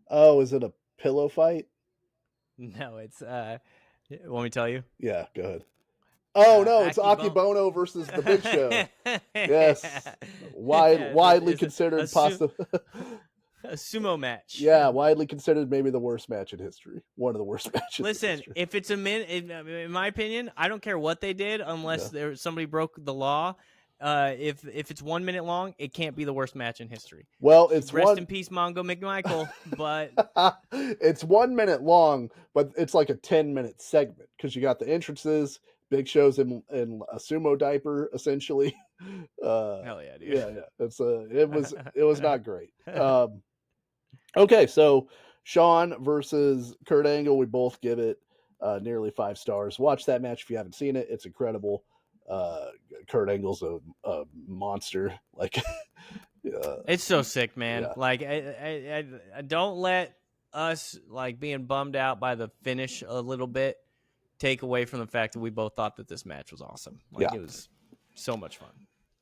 Oh, is it a pillow fight? No, it's want me to tell you? Yeah, go ahead. Oh no, it's Akibon- Akibono versus the Big Show. Yes. Widely considered a sumo match. Yeah, widely considered maybe the worst match in history. One of the worst matches. Listen, if it's a minute, in my opinion, I don't care what they did unless somebody broke the law. If it's 1 minute long, it can't be the worst match in history. Well, it's rest in peace, Mongo McMichael. But it's 1 minute long, but it's like a 10-minute segment because you got the entrances. Big Show's in a sumo diaper, essentially. Hell yeah, dude. Yeah. It was not great. Okay, so Shawn versus Kurt Angle, we both give it nearly 5 stars. Watch that match if you haven't seen it; it's incredible. Kurt Angle's a monster. Like, it's so sick, man. Yeah. Like, I don't let us like being bummed out by the finish a little bit take away from the fact that we both thought that this match was awesome. Like, it was so much fun.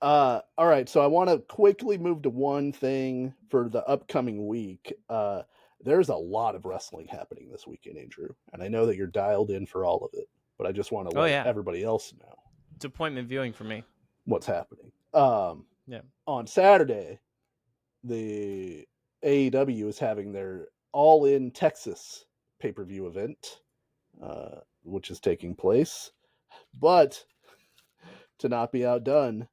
All right, so I want to quickly move to one thing for the upcoming week. There's a lot of wrestling happening this weekend, Andrew, and I know that you're dialed in for all of it, but I just want to let everybody else know. It's appointment viewing for me. What's happening? On Saturday, the AEW is having their All In Texas pay-per-view event, which is taking place. But to not be outdone,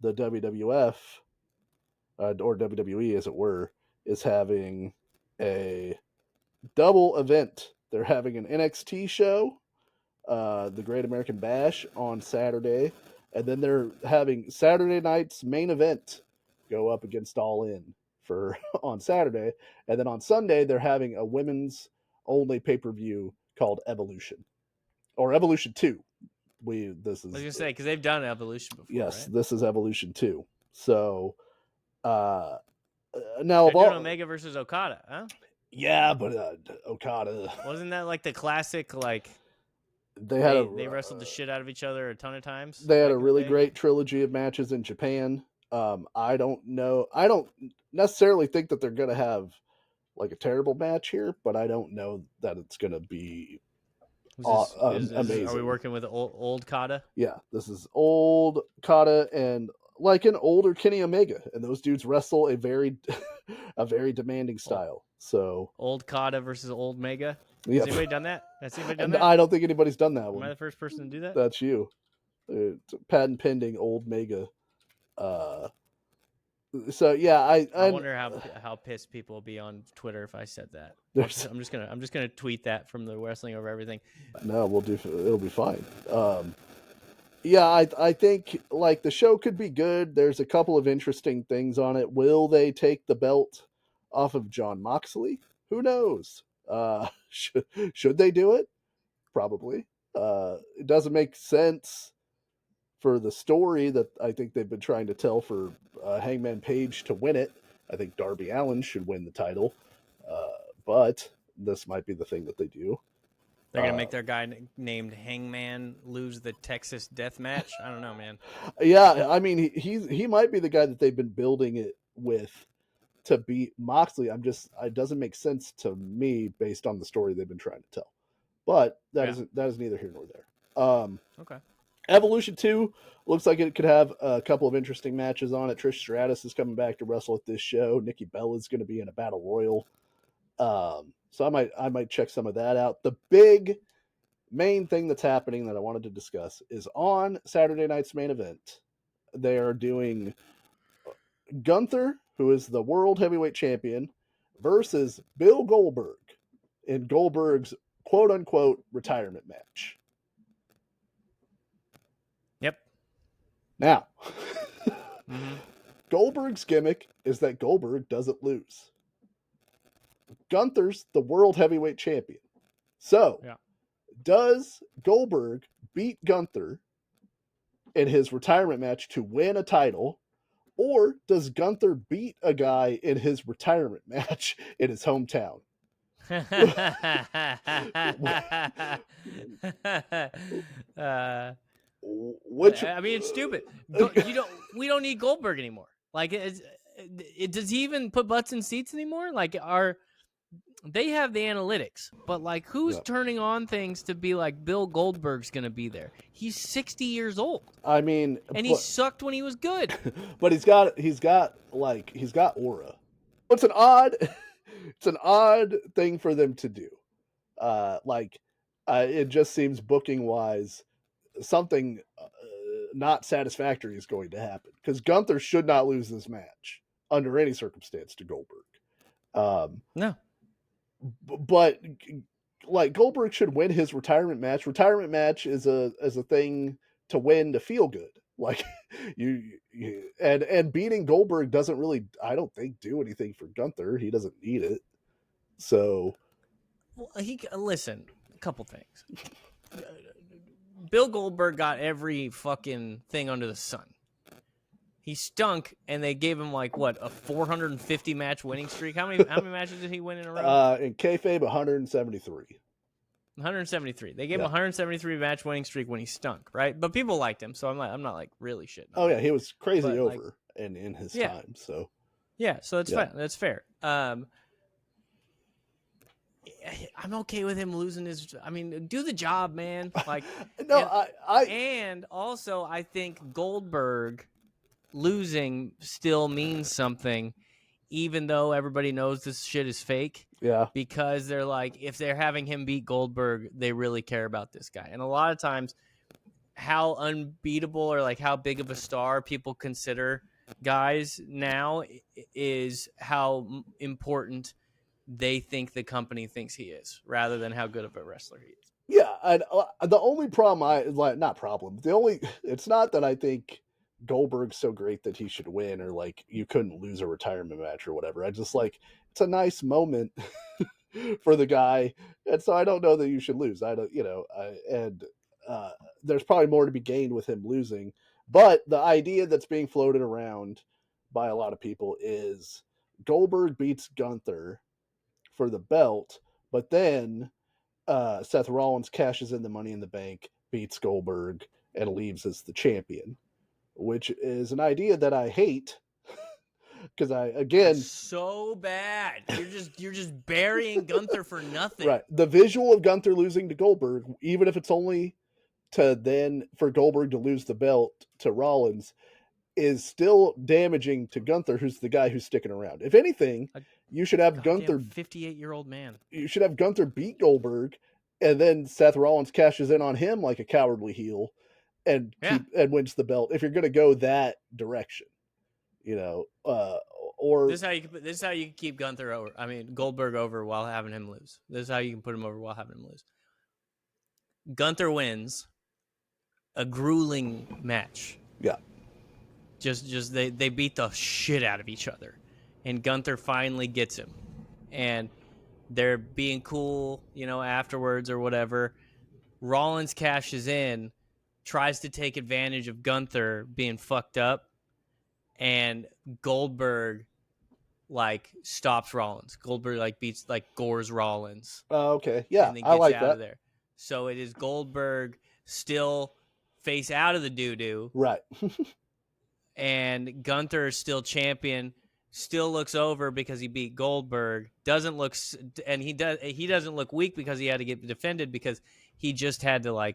the WWF, or WWE as it were, is having a double event. They're having an NXT show, the Great American Bash, on Saturday, and then they're having Saturday night's main event go up against All In for on Saturday, and then on Sunday they're having a women's only pay-per-view called Evolution, or Evolution 2. I was gonna say, because they've done Evolution before. Yes, right? This is Evolution 2. So now they're doing Omega versus Okada, huh? Yeah, but Okada, wasn't that like the classic? Like they wrestled the shit out of each other a ton of times. They had a really great trilogy of matches in Japan. I don't necessarily think that they're gonna have like a terrible match here, but I don't know that it's gonna be amazing. Are we working with old Kata? Yeah, this is old Kata and like an older Kenny Omega, and those dudes wrestle a very demanding style. So old Kata versus old Mega. Yep. Has anybody done that? I don't think anybody's done that one. Am I the first person to do that? That's you. Patent pending, old Mega. So yeah, I wonder how pissed people will be on Twitter if I said that. I'm just gonna tweet that from the Wrestling Over Everything. No, it'll be fine. Yeah, I think like the show could be good. There's a couple of interesting things on it. Will they take the belt off of Jon Moxley? Who knows? Should they do it? Probably. It doesn't make sense for the story that I think they've been trying to tell for Hangman Page to win it. I think Darby Allin should win the title, but this might be the thing that they do. They're going to make their guy named Hangman lose the Texas death match? I don't know, man. Yeah, I mean, he might be the guy that they've been building it with to beat Moxley. It doesn't make sense to me based on the story they've been trying to tell. But that is neither here nor there. Okay. Evolution 2 looks like it could have a couple of interesting matches on it. Trish Stratus is coming back to wrestle at this show. Nikki Bella is going to be in a battle royal. So I might check some of that out. The big main thing that's happening that I wanted to discuss is on Saturday night's main event. They are doing Gunther, who is the world heavyweight champion, versus Bill Goldberg in Goldberg's quote unquote retirement match. Yep. Now, Mm-hmm. Goldberg's gimmick is that Goldberg doesn't lose. Gunther's the world heavyweight champion. So, Yeah. does Goldberg beat Gunther in his retirement match to win a title, or does Gunther beat a guy in his retirement match in his hometown? Which I mean, it's stupid. We don't need Goldberg anymore. Like, does he even put butts in seats anymore? Like, they have the analytics, but like, who's turning on things to be like Bill Goldberg's going to be there? He's 60 years old. I mean, and he sucked when he was good. But he's got aura. It's an odd thing for them to do. It just seems booking wise something not satisfactory is going to happen, because Gunther should not lose this match under any circumstance to Goldberg. No. But like, Goldberg should win his retirement match. Retirement match is a thing to win to feel good. Like, and beating Goldberg doesn't really, I don't think, do anything for Gunther. He doesn't need it. So, well, listen, a couple things. Bill Goldberg got every fucking thing under the sun. He stunk, and they gave him like what, a 450 match winning streak. How many matches did he win in a row? In kayfabe, 173. 173. They gave him a 173 match winning streak when he stunk, right? But people liked him, so I'm not like really shitting. Oh yeah, he was crazy over in his time. So yeah, so it's fine. That's fair. I'm okay with him losing his. I mean, do the job, man. Like, no, and also I think Goldberg losing still means something, even though everybody knows this shit is fake. Yeah. Because they're like, if they're having him beat Goldberg, they really care about this guy. And a lot of times, how unbeatable or like how big of a star people consider guys now is how important they think the company thinks he is, rather than how good of a wrestler he is. Yeah, and the only problem it's not that I think Goldberg's so great that he should win, or like you couldn't lose a retirement match or whatever. I just like, it's a nice moment for the guy, and so I don't know that you should lose. I don't, there's probably more to be gained with him losing. But the idea that's being floated around by a lot of people is Goldberg beats Gunther for the belt, but then Seth Rollins cashes in the Money in the Bank, beats Goldberg, and leaves as the champion, which is an idea that I hate, because It's so bad. You're just burying Gunther for nothing. Right. The visual of Gunther losing to Goldberg, even if it's only for Goldberg to lose the belt to Rollins, is still damaging to Gunther, who's the guy who's sticking around. If anything, you should have Gunther, 58-year-old man. You should have Gunther beat Goldberg, and then Seth Rollins cashes in on him like a cowardly heel, and wins the belt. If you're going to go that direction, or this is how you can keep Gunther over. I mean, Goldberg over while having him lose. This is how you can put him over while having him lose. Gunther wins a grueling match. Yeah. Just they beat the shit out of each other, and Gunther finally gets him, and they're being cool, afterwards or whatever. Rollins cashes in, tries to take advantage of Gunther being fucked up, and Goldberg stops Rollins. Goldberg gores Rollins. Oh, okay, yeah, and then I like out that. Of there. So it is Goldberg still face out of the doo-doo. Right. And Gunther is still champion, still looks over because he beat Goldberg. He doesn't look weak because he had to get defended, because he just had to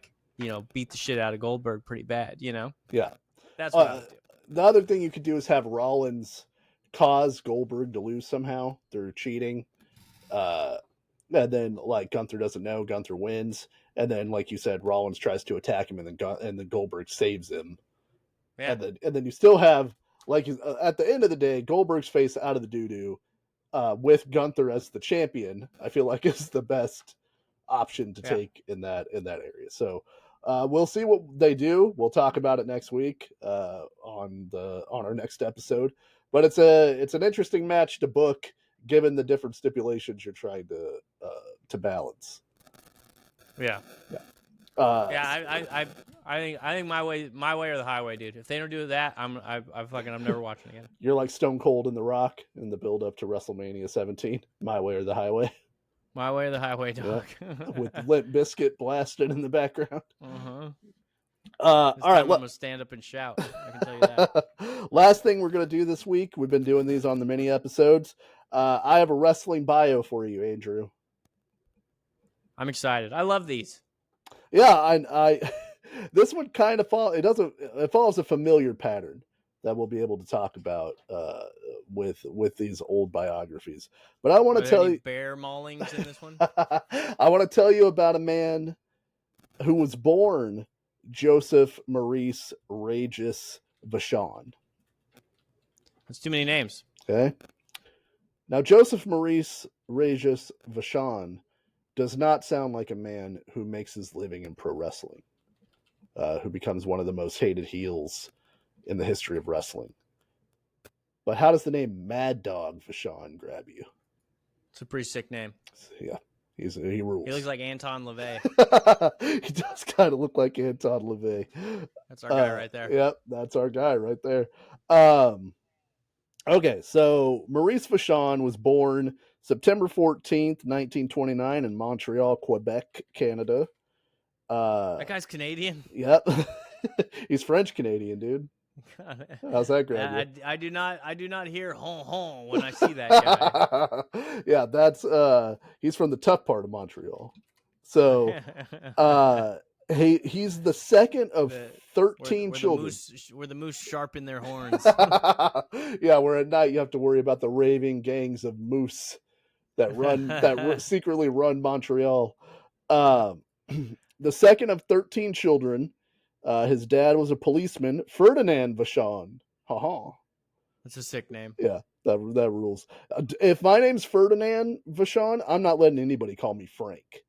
beat the shit out of Goldberg pretty bad, Yeah. That's what I would do. The other thing you could do is have Rollins cause Goldberg to lose somehow through cheating. And then Gunther doesn't know, Gunther wins, and then like you said, Rollins tries to attack him, and then Goldberg saves him. Yeah. And then you still have, at the end of the day, Goldberg's face out of the doo-doo with Gunther as the champion, I feel like is the best option to take in that area. So we'll see what they do. We'll talk about it next week on our next episode. But it's an interesting match to book given the different stipulations you're trying to balance. Yeah. Yeah. I think my way or the highway, dude. If they don't do that, I'm never watching again. You're like Stone Cold and The Rock in the build up to WrestleMania 17. My way or the highway. My way or the highway, dog. Yeah. With Limp Bizkit blasting in the background. Uh-huh. All right, I'm gonna stand up and shout. I can tell you that. Last thing we're gonna do this week. We've been doing these on the mini episodes. I have a wrestling bio for you, Andrew. I'm excited. I love these. Yeah, I this one kind of it follows a familiar pattern that we'll be able to talk about with these old biographies. But I want to tell you bear maulings in this one. I want to tell you about a man who was born Joseph Maurice Regis Vachon. That's too many names. Okay. Now, Joseph Maurice Regis Vachon does not sound like a man who makes his living in pro wrestling, who becomes one of the most hated heels in the history of wrestling. But how does the name Mad Dog Vachon grab you? It's a pretty sick name. Yeah, he rules. He looks like Anton LaVey. He does kind of look like Anton LaVey. That's our guy right there. Yep, that's our guy right there. Okay, so Maurice Vachon was born September 14th, 1929 in Montreal, Quebec, Canada. That guy's Canadian? Yep. He's French-Canadian, dude. How's that grab you? I do not hear hon hon when I see that guy. Yeah, that's he's from the tough part of Montreal. So he's the second of 13 children. Where the moose sharpen their horns. Yeah, where at night you have to worry about the raving gangs of moose that secretly run Montreal. The second of 13 children. His dad was a policeman, Ferdinand Vachon. Ha. That's a sick name. Yeah, that rules. If my name's Ferdinand Vachon, I'm not letting anybody call me Frank.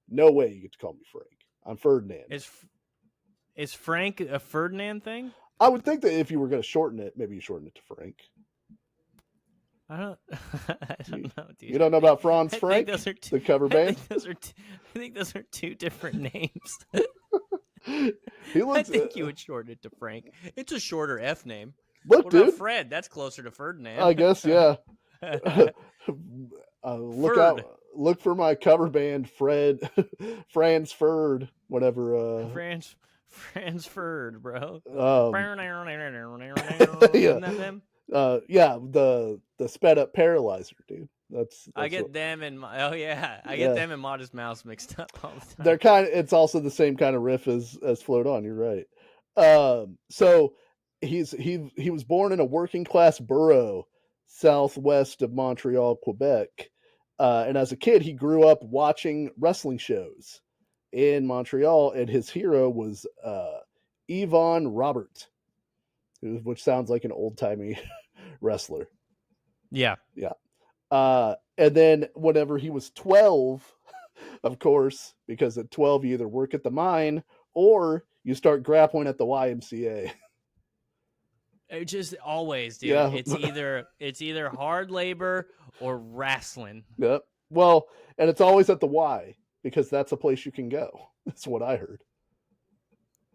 No way you get to call me Frank. I'm Ferdinand. Is Frank a Ferdinand thing? I would think that if you were going to shorten it, maybe you shorten it to Frank. I don't know, dude. You don't know about Franz Frank, the cover band? I think those are two different names. I think you would shorten it to Frank. It's a shorter F name. Look, what dude. about Fred? That's closer to Ferdinand. I guess, yeah. Look for my cover band, Franz Ferd, whatever. Franz Ferd, bro. Yeah. Isn't that them? Yeah, the sped up paralyzer, dude. That's I get them and get them and Modest Mouse mixed up all the time. It's also the same kind of riff as Float On. You're right. So he was born in a working class borough southwest of Montreal, Quebec, and as a kid he grew up watching wrestling shows in Montreal, and his hero was Yvon Robert, which sounds like an old timey wrestler. Yeah. And then whenever he was 12, of course, because at 12 you either work at the mine or you start grappling at the YMCA. It just always, dude. Yeah. It's either hard labor or wrestling. Yep. Well, and it's always at the Y because that's a place you can go. That's what I heard.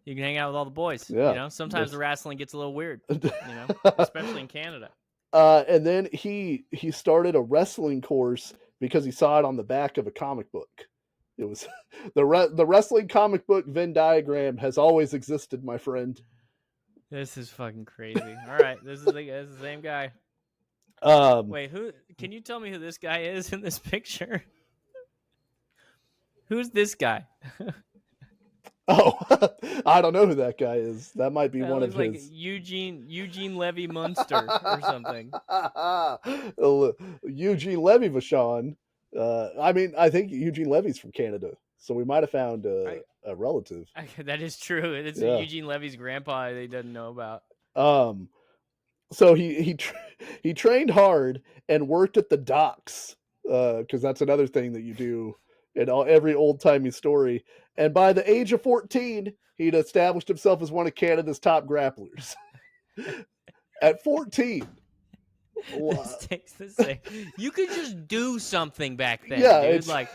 You can hang out with all the boys. Yeah. You know, sometimes the wrestling gets a little weird. Especially in Canada. And then he started a wrestling course because he saw it on the back of a comic book. It was the wrestling comic book Venn diagram has always existed, my friend. This is fucking crazy. All right, this is the same guy. Wait, who? Can you tell me who this guy is in this picture? Who's this guy? Oh, I don't know who that guy is. That might be one of like his. Eugene Levy Munster or something. Eugene Levy Vachon. I think Eugene Levy's from Canada, so we might have found a relative. That is true. It's Eugene Levy's grandpa they doesn't know about. So he trained hard and worked at the docks, because that's another thing that you do in every old-timey story. And by the age of 14, he'd established himself as one of Canada's top grapplers. At 14. This takes the same. You could just do something back then, Yeah, dude. it's Like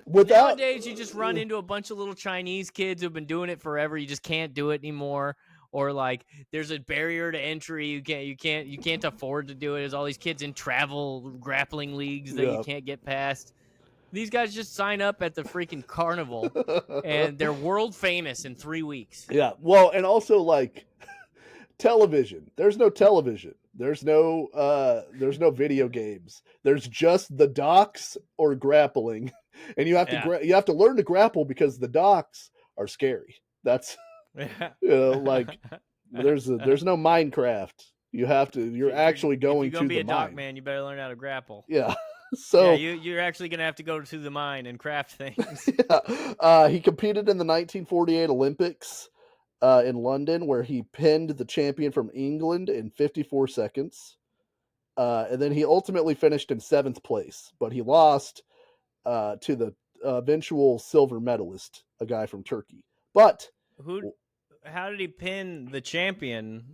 without nowadays, you just run into a bunch of little Chinese kids who've been doing it forever. You just can't do it anymore. Or like, there's a barrier to entry. You can't afford to do it. There's all these kids in travel grappling leagues that you can't get past. These guys just sign up at the freaking carnival, and they're world famous in 3 weeks. Yeah, well, and also like television. There's no television. There's no video games. There's just the docks or grappling, and you have to you have to learn to grapple because the docks are scary. That's like there's no Minecraft. You have to. You're actually going if you're gonna to be the a dock mine. man, you better learn how to grapple. Yeah. So yeah, you're actually gonna have to go to the mine and craft things. Yeah. He competed in the 1948 Olympics in London, where he pinned the champion from England in 54 seconds. And then he ultimately finished in 7th place, but he lost to the eventual silver medalist, a guy from Turkey. But how did he pin the champion?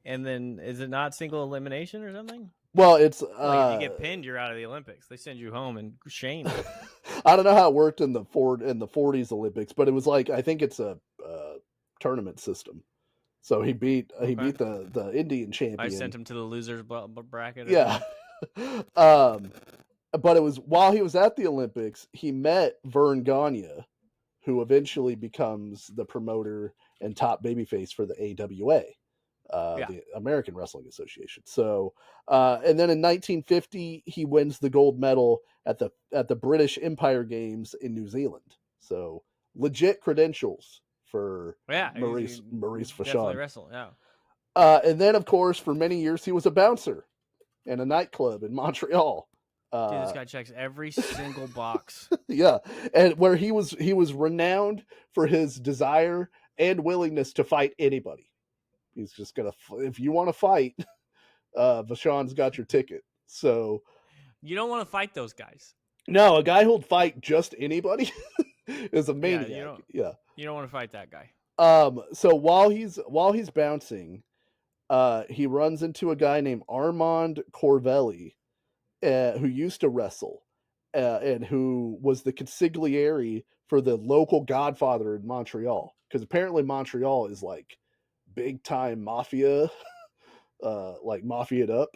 And then is it not single elimination or something? Well, it's like if you get pinned, you're out of the Olympics. They send you home in shame. I don't know how it worked in the 40s Olympics, but it was like I think it's a tournament system. So he beat the Indian champion. I sent him to the losers bracket. Yeah. But it was while he was at the Olympics, he met Vern Gagne, who eventually becomes the promoter and top babyface for the AWA. The American Wrestling Association. So, and then in 1950, he wins the gold medal at the British Empire Games in New Zealand. So, legit credentials for Maurice Vachon. Definitely wrestle, yeah. And then, of course, for many years, he was a bouncer in a nightclub in Montreal. Dude, this guy checks every single box. Yeah, and where he was renowned for his desire and willingness to fight anybody. He's just gonna, if you want to fight, Vachon's got your ticket. So you don't want to fight those guys. No, a guy who'll fight just anybody is a maniac. Yeah, you don't want to fight that guy. So while he's bouncing, he runs into a guy named Armand Corvelli, who used to wrestle, and who was the consigliere for the local Godfather in Montreal. Because apparently Montreal is like big time mafia, like mafia'd up.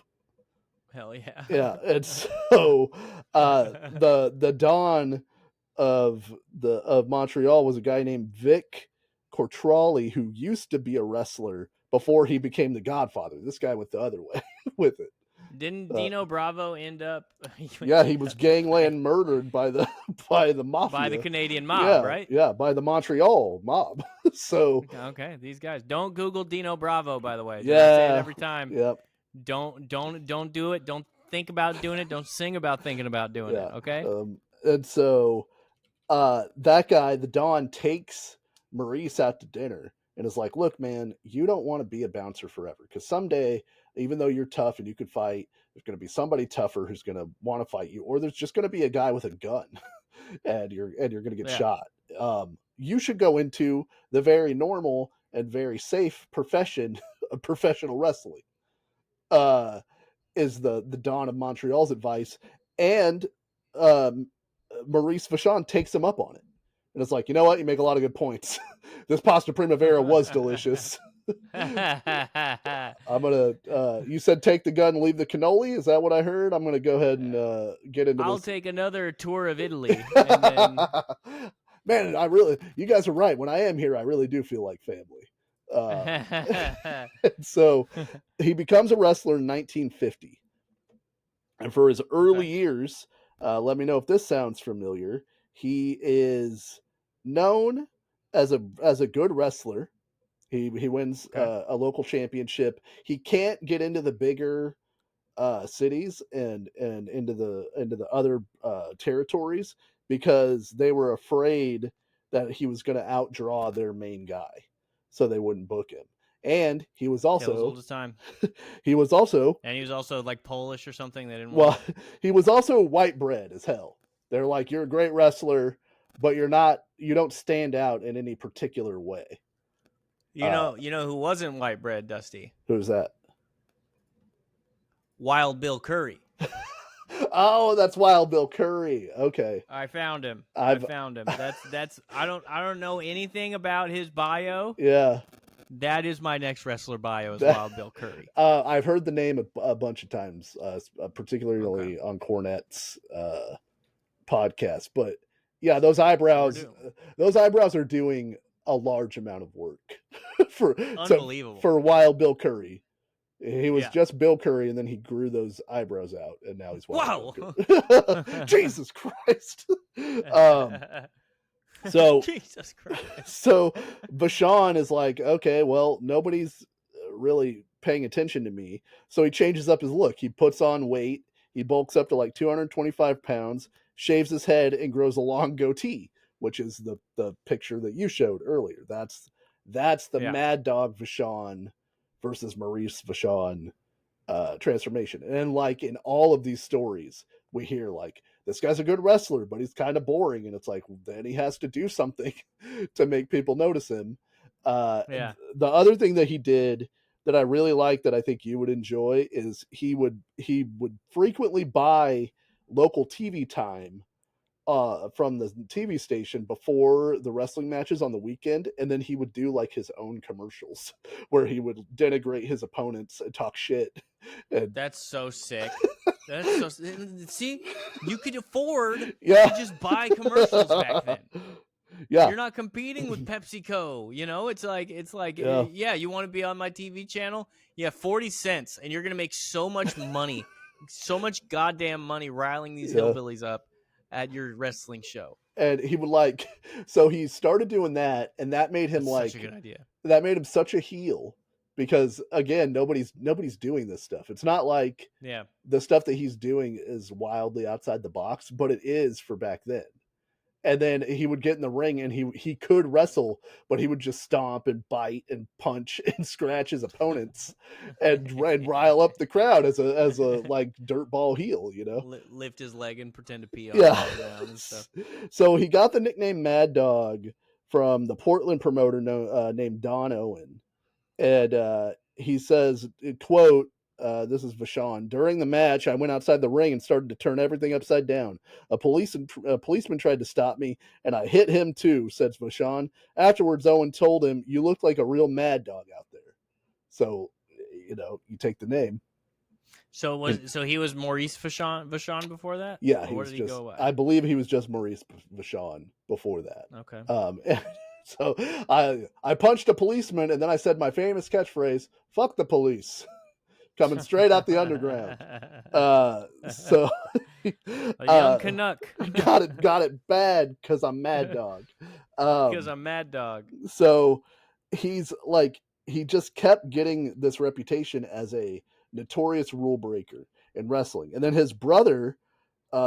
Hell yeah. Yeah, and so the Don of Montreal was a guy named Vic Cortrali, who used to be a wrestler before he became the Godfather. This guy went the other way with it. Didn't Dino Bravo end up? Yeah, he was gangland murdered by the mafia, by the Canadian mob, right? Yeah, by the Montreal mob. So okay, these guys don't Google Dino Bravo, by the way. Yeah, I say it every time. Yep. Don't do it. Don't think about doing it. Don't sing about thinking about doing it. Okay. And so that guy, the Don, takes Maurice out to dinner and is like, "Look, man, you don't want to be a bouncer forever, because someday, even though you're tough and you could fight, there's going to be somebody tougher who's going to want to fight you, or there's just going to be a guy with a gun, and you're going to get shot. You should go into the very normal and very safe profession of professional wrestling." Is the Don of Montreal's advice, and Maurice Vachon takes him up on it, and it's like, you know what, you make a lot of good points. This pasta primavera was delicious. I'm gonna. You said take the gun, and leave the cannoli. Is that what I heard? I'm gonna go ahead and get into. I'll take another tour of Italy. And then... Man, you guys are right. When I am here, I really do feel like family. So he becomes a wrestler in 1950, and for his early years, let me know if this sounds familiar. He is known as a good wrestler. He wins a local championship. He can't get into the bigger cities and into the other territories because they were afraid that he was going to outdraw their main guy, so they wouldn't book him. And he was also old as time. He was also like Polish or something. They didn't. Well, he was also white bread as hell. They're like, you're a great wrestler, but you don't stand out in any particular way. You know who wasn't white bread, Dusty? Who's that? Wild Bill Curry. Oh, that's Wild Bill Curry. Okay. I found him. I found him. That's I don't know anything about his bio. Yeah. That is my next wrestler bio, is Wild Bill Curry. I've heard the name a bunch of times, particularly on Cornette's podcast. But yeah, those eyebrows are doing a large amount of work for unbelievable for Wild Bill Curry. He was just Bill Curry, and then he grew those eyebrows out, and now he's Wild Bill Curry. Jesus Christ. So Jesus Christ. So Vachon is like, okay, well, nobody's really paying attention to me. So he changes up his look. He puts on weight. He bulks up to like 225 pounds, shaves his head, and grows a long goatee, which is the picture that you showed earlier. That's the Mad Dog Vachon versus Maurice Vachon transformation. And like in all of these stories, we hear like, this guy's a good wrestler, but he's kind of boring. And it's like, then he has to do something to make people notice him. The other thing that he did that I really like, that I think you would enjoy, is he would frequently buy local TV time from the TV station before the wrestling matches on the weekend, and then he would do like his own commercials where he would denigrate his opponents and talk shit. And that's so sick. That's so. See, you could afford to just buy commercials back then. Yeah, you're not competing with PepsiCo. You know, it's like you want to be on my TV channel? Yeah, 40 cents, and you're gonna make so much money, so much goddamn money riling these hillbillies up at your wrestling show. And he would so he started doing that, and that made him such a good idea. That made him such a heel, because again, nobody's doing this stuff. It's not like the stuff that he's doing is wildly outside the box, but it is for back then. And then he would get in the ring, and he could wrestle, but he would just stomp and bite and punch and scratch his opponents and rile up the crowd as a like dirtball heel, you know. Lift his leg and pretend to pee on down and stuff. So he got the nickname Mad Dog from the Portland promoter named Don Owen, and he says, quote, this is Vachon, during the match, I went outside the ring and started to turn everything upside down. A policeman tried to stop me, and I hit him too, says Vachon. Afterwards, Owen told him, you look like a real mad dog out there. So, you know, you take the name. So he was Maurice Vachon before that? Yeah, I believe he was just Maurice Vachon before that. Okay. So I punched a policeman, and then I said my famous catchphrase, fuck the police. Coming straight out the underground. So a young Canuck. got it bad because I'm Mad Dog. Because I'm Mad Dog. So he's like, he just kept getting this reputation as a notorious rule breaker in wrestling. And then his brother,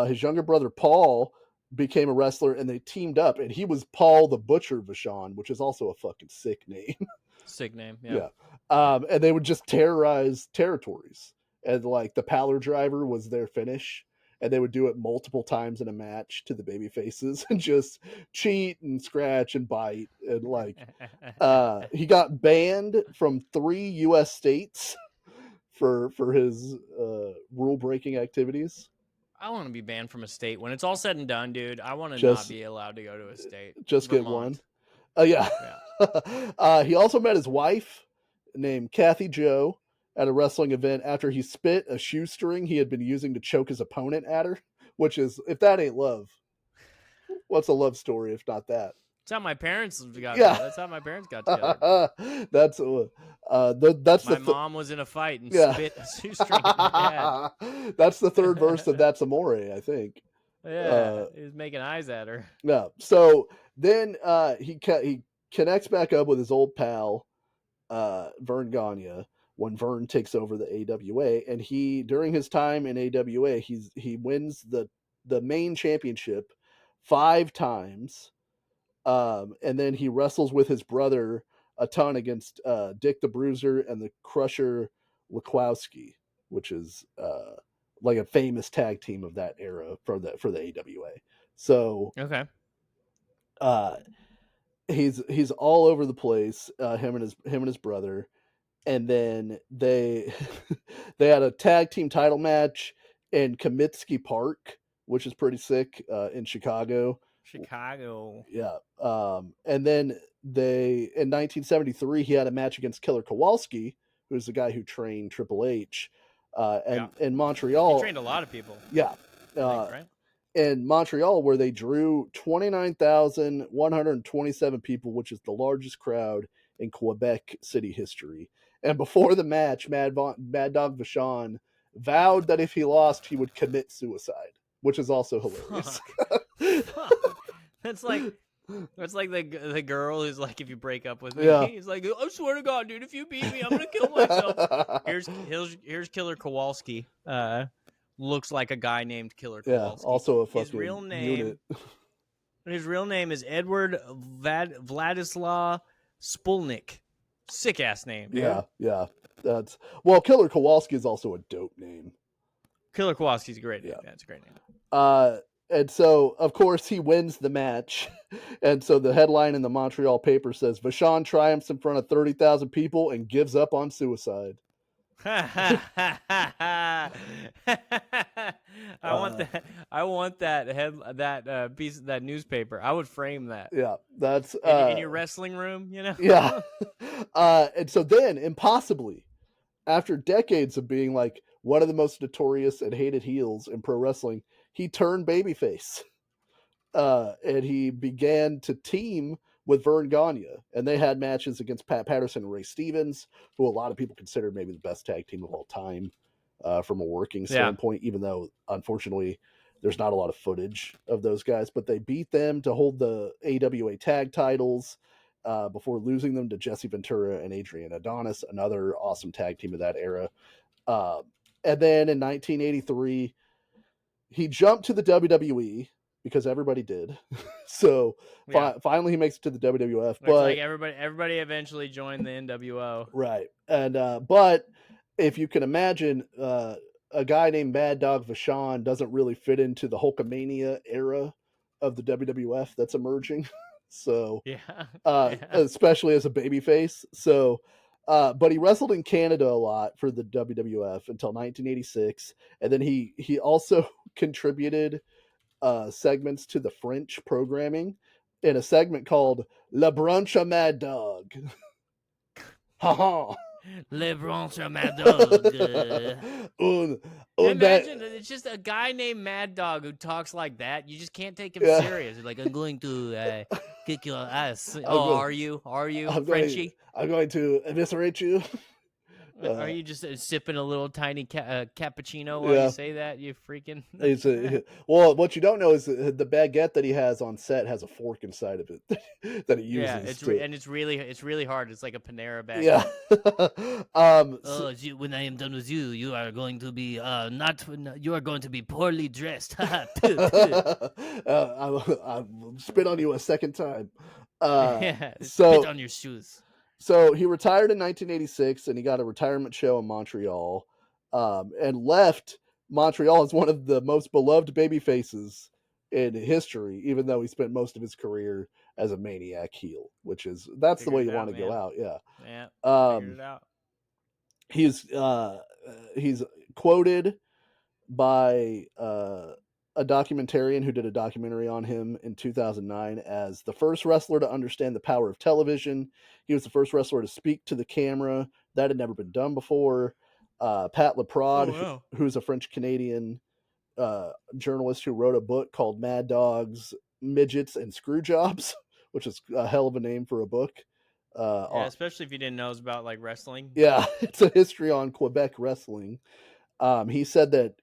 his younger brother Paul, became a wrestler, and they teamed up, and he was Paul the Butcher Vachon, which is also a fucking sick name. Sick name, yeah. And they would just terrorize territories, and like the Pallor Driver was their finish, and they would do it multiple times in a match to the baby faces and just cheat and scratch and bite, and like he got banned from 3 U.S. states for his rule breaking activities. I want to be banned from a state when it's all said and done, dude. I want to not be allowed to go to a state. Just Vermont. Get one. Yeah. He also met his wife named Kathy Joe at a wrestling event after he spit a shoestring he had been using to choke his opponent at her, which is, if that ain't love, what's a love story if not that? That's how my parents got together. That's how my parents got together. That's my mom was in a fight and spit a shoestring at my dad. That's the third verse of That's Amore, I think. Yeah, he was making eyes at her. Yeah. So then he connects back up with his old pal Vern Gagne when Vern takes over the AWA, and during his time in AWA, he wins the main championship 5 times, and then he wrestles with his brother a ton against Dick the Bruiser and the Crusher Lukowski, which is like a famous tag team of that era for the AWA. So Okay. He's all over the place. Him and his brother, and then they they had a tag team title match in Comiskey Park, which is pretty sick, in Chicago. Chicago. Yeah. And then in 1973 he had a match against Killer Kowalski, who's the guy who trained Triple H, and in He Montreal. trained a lot of people. Yeah. I think, right? In Montreal, where they drew 29,127 people, which is the largest crowd in Quebec City history. And before the match, Mad Dog Vachon vowed that if he lost, he would commit suicide, which is also hilarious. Fuck. That's like the girl who's like, if you break up with me, Yeah. he's like, I swear to God, dude, if you beat me, I'm gonna kill myself. Here's Killer Kowalski. Looks like a guy named Killer Kowalski. Yeah, also a fucking his real name. unit. His real name is Edward Vladislav Spolnik. Sick ass name, dude. Yeah. Killer Kowalski is also a dope name. Killer Kowalski's a great name. Yeah. That's a great name. And so, of course, he wins the match. And so the headline in the Montreal paper says, Vachon triumphs in front of 30,000 people and gives up on suicide. I want that piece of that newspaper. I would frame that. Yeah, that's in your wrestling room, you know? Yeah. And so then, impossibly, after decades of being like one of the most notorious and hated heels in pro wrestling, he turned babyface. And he began to team with Vern Gagne, and they had matches against Pat Patterson and Ray Stevens, who a lot of people consider maybe the best tag team of all time, from a working standpoint, even though unfortunately there's not a lot of footage of those guys. But they beat them to hold the AWA tag titles, before losing them to Jesse Ventura and Adrian Adonis, another awesome tag team of that era. And then in 1983, he jumped to the WWE, because everybody did. So finally he makes it to the WWF. But like everybody eventually joined the NWO. Right. And but if you can imagine, a guy named Mad Dog Vachon doesn't really fit into the Hulkamania era of the WWF that's emerging. So especially as a babyface. So but he wrestled in Canada a lot for the WWF until 1986, and then he also contributed segments to the French programming in a segment called Le Brunch à Mad Dog. Le Brunch à Mad Dog. Imagine it's just a guy named Mad Dog who talks like that. You just can't take him serious. Like, I'm going to kick your ass. Are you, Frenchie? I'm going to eviscerate you. Are you just sipping a little tiny cappuccino while you say that? You freaking. Well, what you don't know is the baguette that he has on set has a fork inside of it that he uses. Yeah, it's really hard. It's like a Panera baguette. Yeah. When I am done with you, you are going to be you are going to be poorly dressed. I'll spit on you a second time. Spit on your shoes. So he retired in 1986, and he got a retirement show in Montreal, and left Montreal as one of the most beloved baby faces in history, even though he spent most of his career as a maniac heel, that's the way you want to go out. Yeah. Figured it out. He's quoted by a documentarian who did a documentary on him in 2009 as the first wrestler to understand the power of television. He was the first wrestler to speak to the camera. That had never been done before. Pat Leprade, who's a French-Canadian journalist who wrote a book called Mad Dogs, Midgets, and Screwjobs, which is a hell of a name for a book. Especially if you didn't know it was about like wrestling. Yeah, it's a history on Quebec wrestling. He said that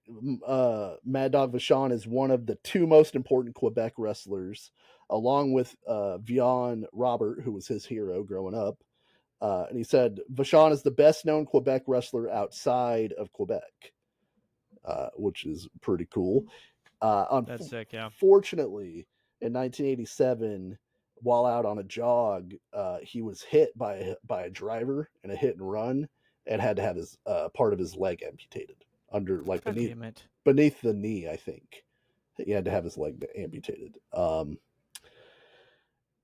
Mad Dog Vachon is one of the two most important Quebec wrestlers, along with Vion Robert, who was his hero growing up. And he said Vachon is the best known Quebec wrestler outside of Quebec, which is pretty cool. That's sick, yeah. Fortunately, in 1987, while out on a jog, he was hit by a driver in a hit and run, and had to have his part of his leg amputated beneath the knee, I think. He had to have his leg amputated.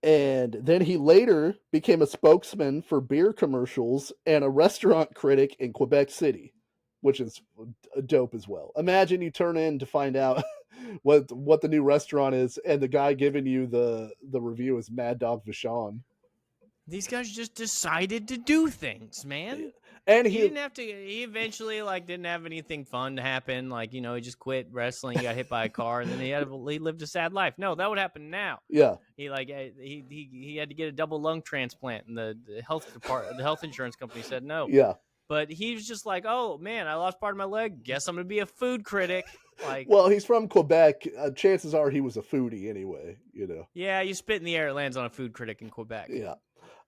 And then he later became a spokesman for beer commercials and a restaurant critic in Quebec City, which is dope as well. Imagine you turn in to find out what the new restaurant is, and the guy giving you the review is Mad Dog Vachon. These guys just decided to do things, man. And he didn't have to. He eventually didn't have anything fun to happen. He just quit wrestling. He got hit by a car, and then he lived a sad life. No, that would happen now. Yeah. He had to get a double lung transplant, and the health insurance company said no. Yeah. But he was just like, oh man, I lost part of my leg. Guess I'm gonna be a food critic. Well, he's from Quebec. Chances are he was a foodie anyway. Yeah, you spit in the air, it lands on a food critic in Quebec. Yeah.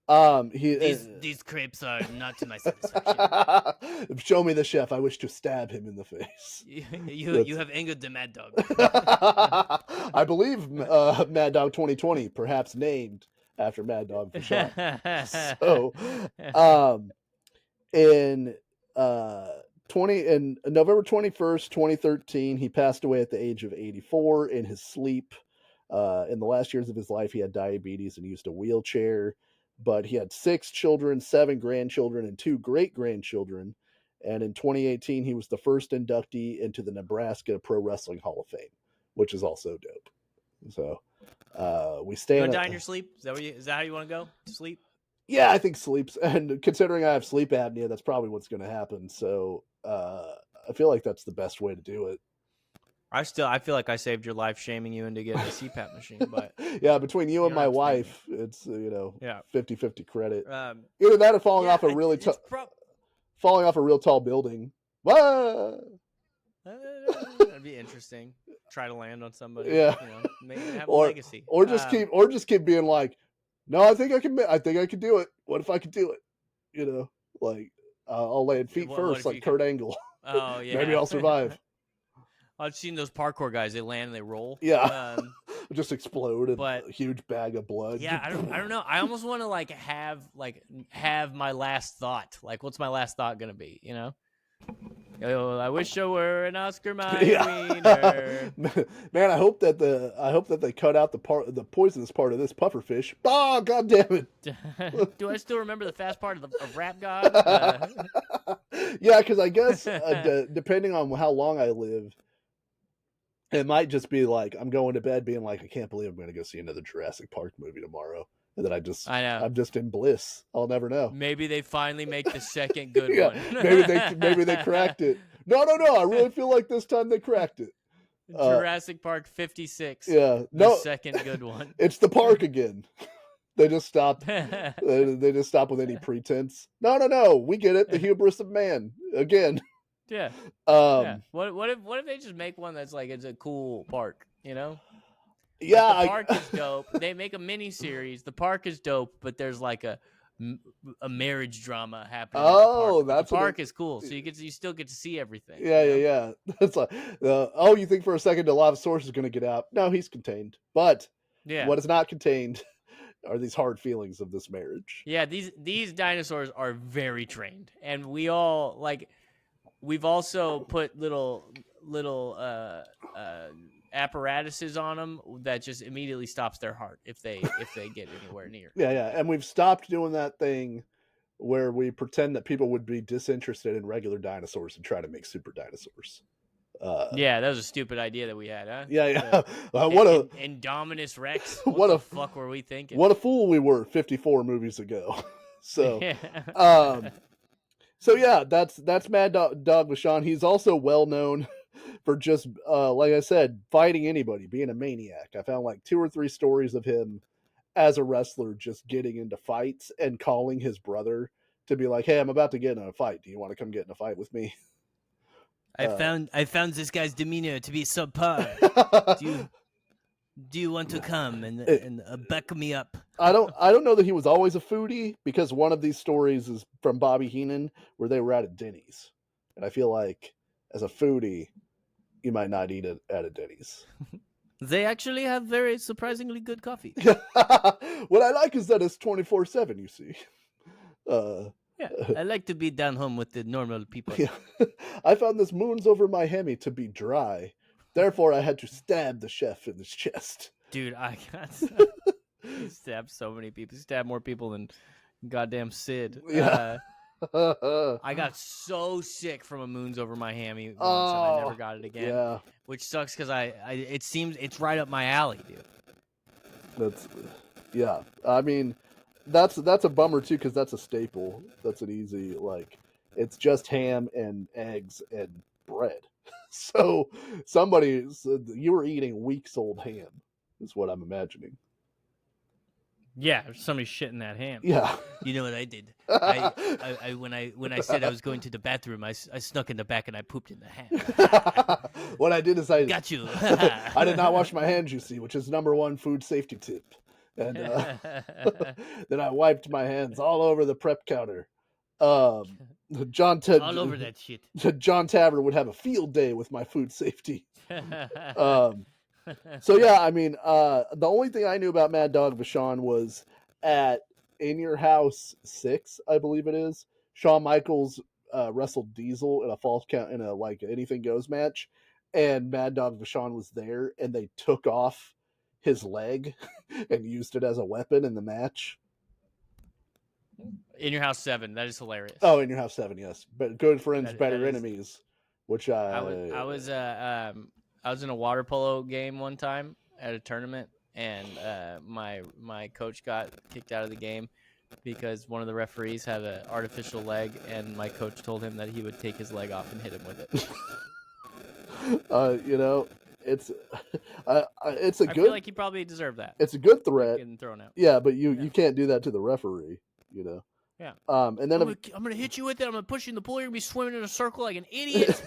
These crepes are not to my satisfaction. Show me the chef. I wish to stab him in the face. You have angered the Mad Dog. I believe Mad Dog 2020, perhaps named after Mad Dog Vachon. So, in November 21st, 2013, he passed away at the age of 84 in his sleep. In the last years of his life, he had diabetes and used a wheelchair. But he had 6 children, 7 grandchildren, and 2 great-grandchildren. And in 2018, he was the first inductee into the Nebraska Pro Wrestling Hall of Fame, which is also dope. So we stay. You want to die in your sleep? Is that how you want to go? Sleep? Yeah, I think sleeps. And considering I have sleep apnea, that's probably what's going to happen. So I feel like that's the best way to do it. I feel like I saved your life shaming you into getting a CPAP machine, but yeah, between you and my wife, it's 50-50 credit. Either that or falling off a really falling off a real tall building. That'd be interesting. Try to land on somebody. Yeah, have a legacy. Or just keep being like, no, I think I can do it. What if I could do it? I'll land feet first, like Kurt Angle. Oh yeah, maybe I'll survive. I've seen those parkour guys. They land and they roll. Yeah, just explode but a huge bag of blood. Yeah, I don't know. I almost want to have my last thought. What's my last thought gonna be? Oh, I wish I were an Oscar wiener. Man, I hope that they cut out the poisonous part of this pufferfish. Oh, God damn it! Do I still remember the fast part of Rap God? Yeah, because I guess depending on how long I live. It might just be like I'm going to bed being like, I can't believe I'm going to go see another Jurassic Park movie tomorrow. And then I'm just in bliss. I'll never know. Maybe they finally make the second good one. maybe they cracked it. No. I really feel like this time they cracked it. Jurassic Park 56. Yeah. The second good one. It's the park again. They just stopped. They just stop with any pretense. No. We get it. The hubris of man again. Yeah. What if they just make one that's it's a cool park, Yeah, the park is dope. They make a mini series. The park is dope, but there's a marriage drama happening. Oh, the park is cool, so you still get to see everything. Yeah. That's you think for a second a lot of source is going to get out? No, he's contained. But what is not contained are these hard feelings of this marriage. Yeah, these dinosaurs are very trained, and we all We've also put little apparatuses on them that just immediately stops their heart if they get anywhere near. Yeah, and we've stopped doing that thing where we pretend that people would be disinterested in regular dinosaurs and try to make super dinosaurs. Yeah, that was a stupid idea that we had, huh? Yeah. Indominus Rex. What the fuck were we thinking? What a fool we were 54 movies ago. So, So yeah, that's Mad Dog Vachon. He's also well known for just like I said, fighting anybody, being a maniac. I found 2 or 3 stories of him as a wrestler just getting into fights and calling his brother to be like, "Hey, I'm about to get in a fight. Do you want to come get in a fight with me?" I found this guy's demeanor to be subpar. Do you want to come and back me up? I don't know that he was always a foodie, because one of these stories is from Bobby Heenan where they were at a Denny's, and I feel like as a foodie, you might not eat it at a Denny's. They actually have very surprisingly good coffee. What I like is that it's 24/7. You see. Yeah, I like to be down home with the normal people. Yeah. I found this moons over my Hemi to be dry. Therefore, I had to stab the chef in the chest. Dude, I got he stabbed so many people. He stabbed more people than goddamn Sid. Yeah. I got so sick from a moons over my hammy once, and I never got it again. Yeah. Which sucks because it seems it's right up my alley, dude. Yeah. I mean, that's a bummer too, because that's a staple. That's an easy, like, it's just ham and eggs and bread. So you were eating weeks old ham, is what I'm imagining. Yeah, somebody shit in that ham. Yeah. You know what I did? I when I said I was going to the bathroom, I snuck in the back and I pooped in the ham. What I did is I Got you. I did not wash my hands, you see, which is #1 food safety tip. And then I wiped my hands all over the prep counter. all over that shit. John Tavern would have a field day with my food safety. So yeah, I mean, the only thing I knew about Mad Dog Vachon was at In Your House 6, I believe it is. Shawn Michaels wrestled Diesel in a false count in a like anything goes match, and Mad Dog Vachon was there, and they took off his leg and used it as a weapon in the match. In Your House 7, that is hilarious. Oh, In Your House 7, yes, but good friends, better that is... enemies. Which I was in a water polo game one time at a tournament, and my coach got kicked out of the game because one of the referees had an artificial leg, and my coach told him that he would take his leg off and hit him with it. You know, it's a good. I feel like he probably deserved that. It's a good threat. Getting thrown out. Yeah, but you can't do that to the referee. You know. Yeah. And then I'm gonna hit you with it. I'm gonna push you in the pool. You're gonna be swimming in a circle like an idiot.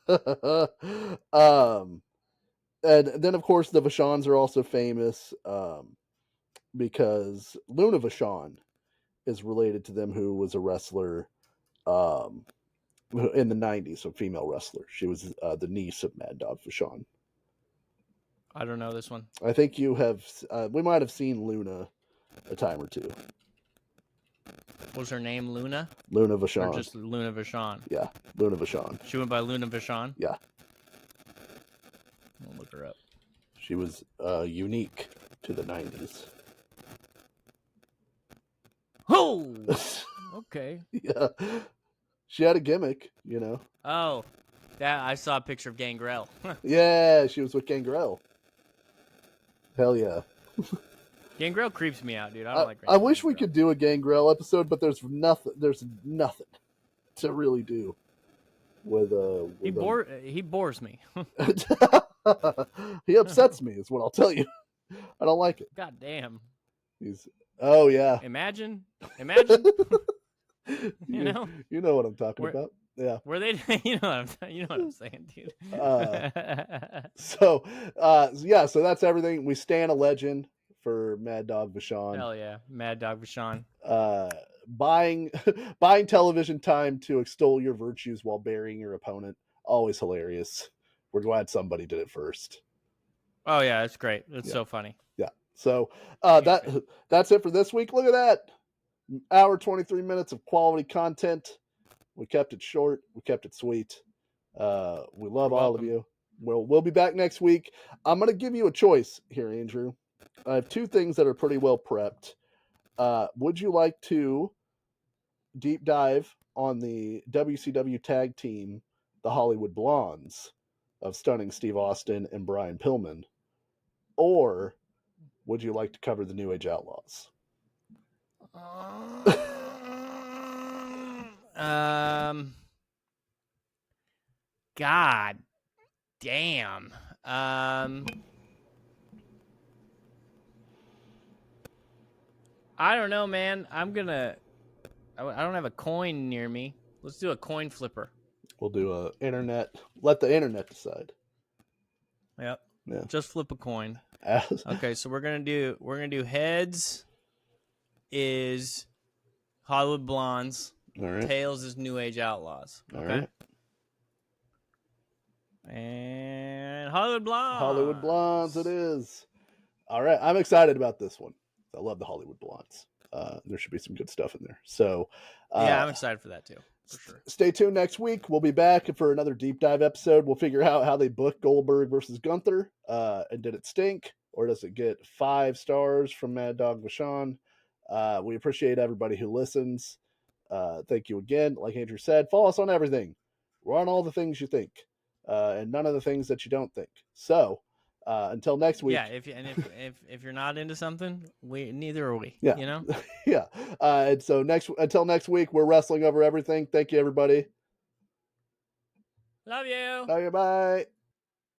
And then of course the Vachons are also famous because Luna Vachon is related to them, who was a wrestler in the 90s, a female wrestler. She was the niece of Mad Dog Vachon. I don't know this one. I think you have. We might have seen Luna a time or two. Was her name Luna? Luna Vachon. Or just Luna Vachon? Yeah, Luna Vachon. She went by Luna Vachon? Yeah. I'll look her up. She was unique to the 90s. Oh! Okay. Yeah. She had a gimmick, you know. Oh. I saw a picture of Gangrel. Yeah, she was with Gangrel. Hell yeah. Gangrel creeps me out, dude. I don't like I wish we could do a Gangrel episode, but there's nothing to really do with he bores me. He upsets me, is what I'll tell you. I don't like it. God damn. Oh yeah. Imagine. You know what I'm talking about. Yeah. Were they? You know what I'm saying, dude. So that's everything. We stand a legend for Mad Dog Vachon. Hell yeah, Mad Dog Vachon. Buying television time to extol your virtues while burying your opponent. Always hilarious. We're glad somebody did it first. Oh yeah, it's great. It's so funny. Yeah. So that's it for this week. Look at that. Hour 23 minutes of quality content. We kept it short. We kept it sweet. We love all of you. We'll be back next week. I'm going to give you a choice here, Andrew. I have two things that are pretty well prepped. Would you like to deep dive on the WCW tag team, the Hollywood Blondes, of Stunning Steve Austin and Brian Pillman? Or would you like to cover the New Age Outlaws? God damn. I don't know, man. I don't have a coin near me. Let's do a coin flipper. We'll do a internet. Let the internet decide. Yep. Yeah. Just flip a coin. Okay, so we're gonna do heads is Hollywood Blondes. All right. Tails is New Age Outlaws. Okay. All right. And Hollywood Blondes. Hollywood Blondes it is. All right. I'm excited about this one. I love the Hollywood Blondes. There should be some good stuff in there. So yeah, I'm excited for that too. For sure. Stay tuned next week. We'll be back for another deep dive episode. We'll figure out how they booked Goldberg versus Gunther. And did it stink, or does it get 5 stars from Mad Dog Vachon? We appreciate everybody who listens. Thank you again. Like Andrew said, follow us on everything. We're on all the things you think, and none of the things that you don't think. So until next week. Yeah, if you're not into something, neither are we. Yeah. You know? Yeah. And so until next week, we're wrestling over everything. Thank you, everybody. Love you. Bye.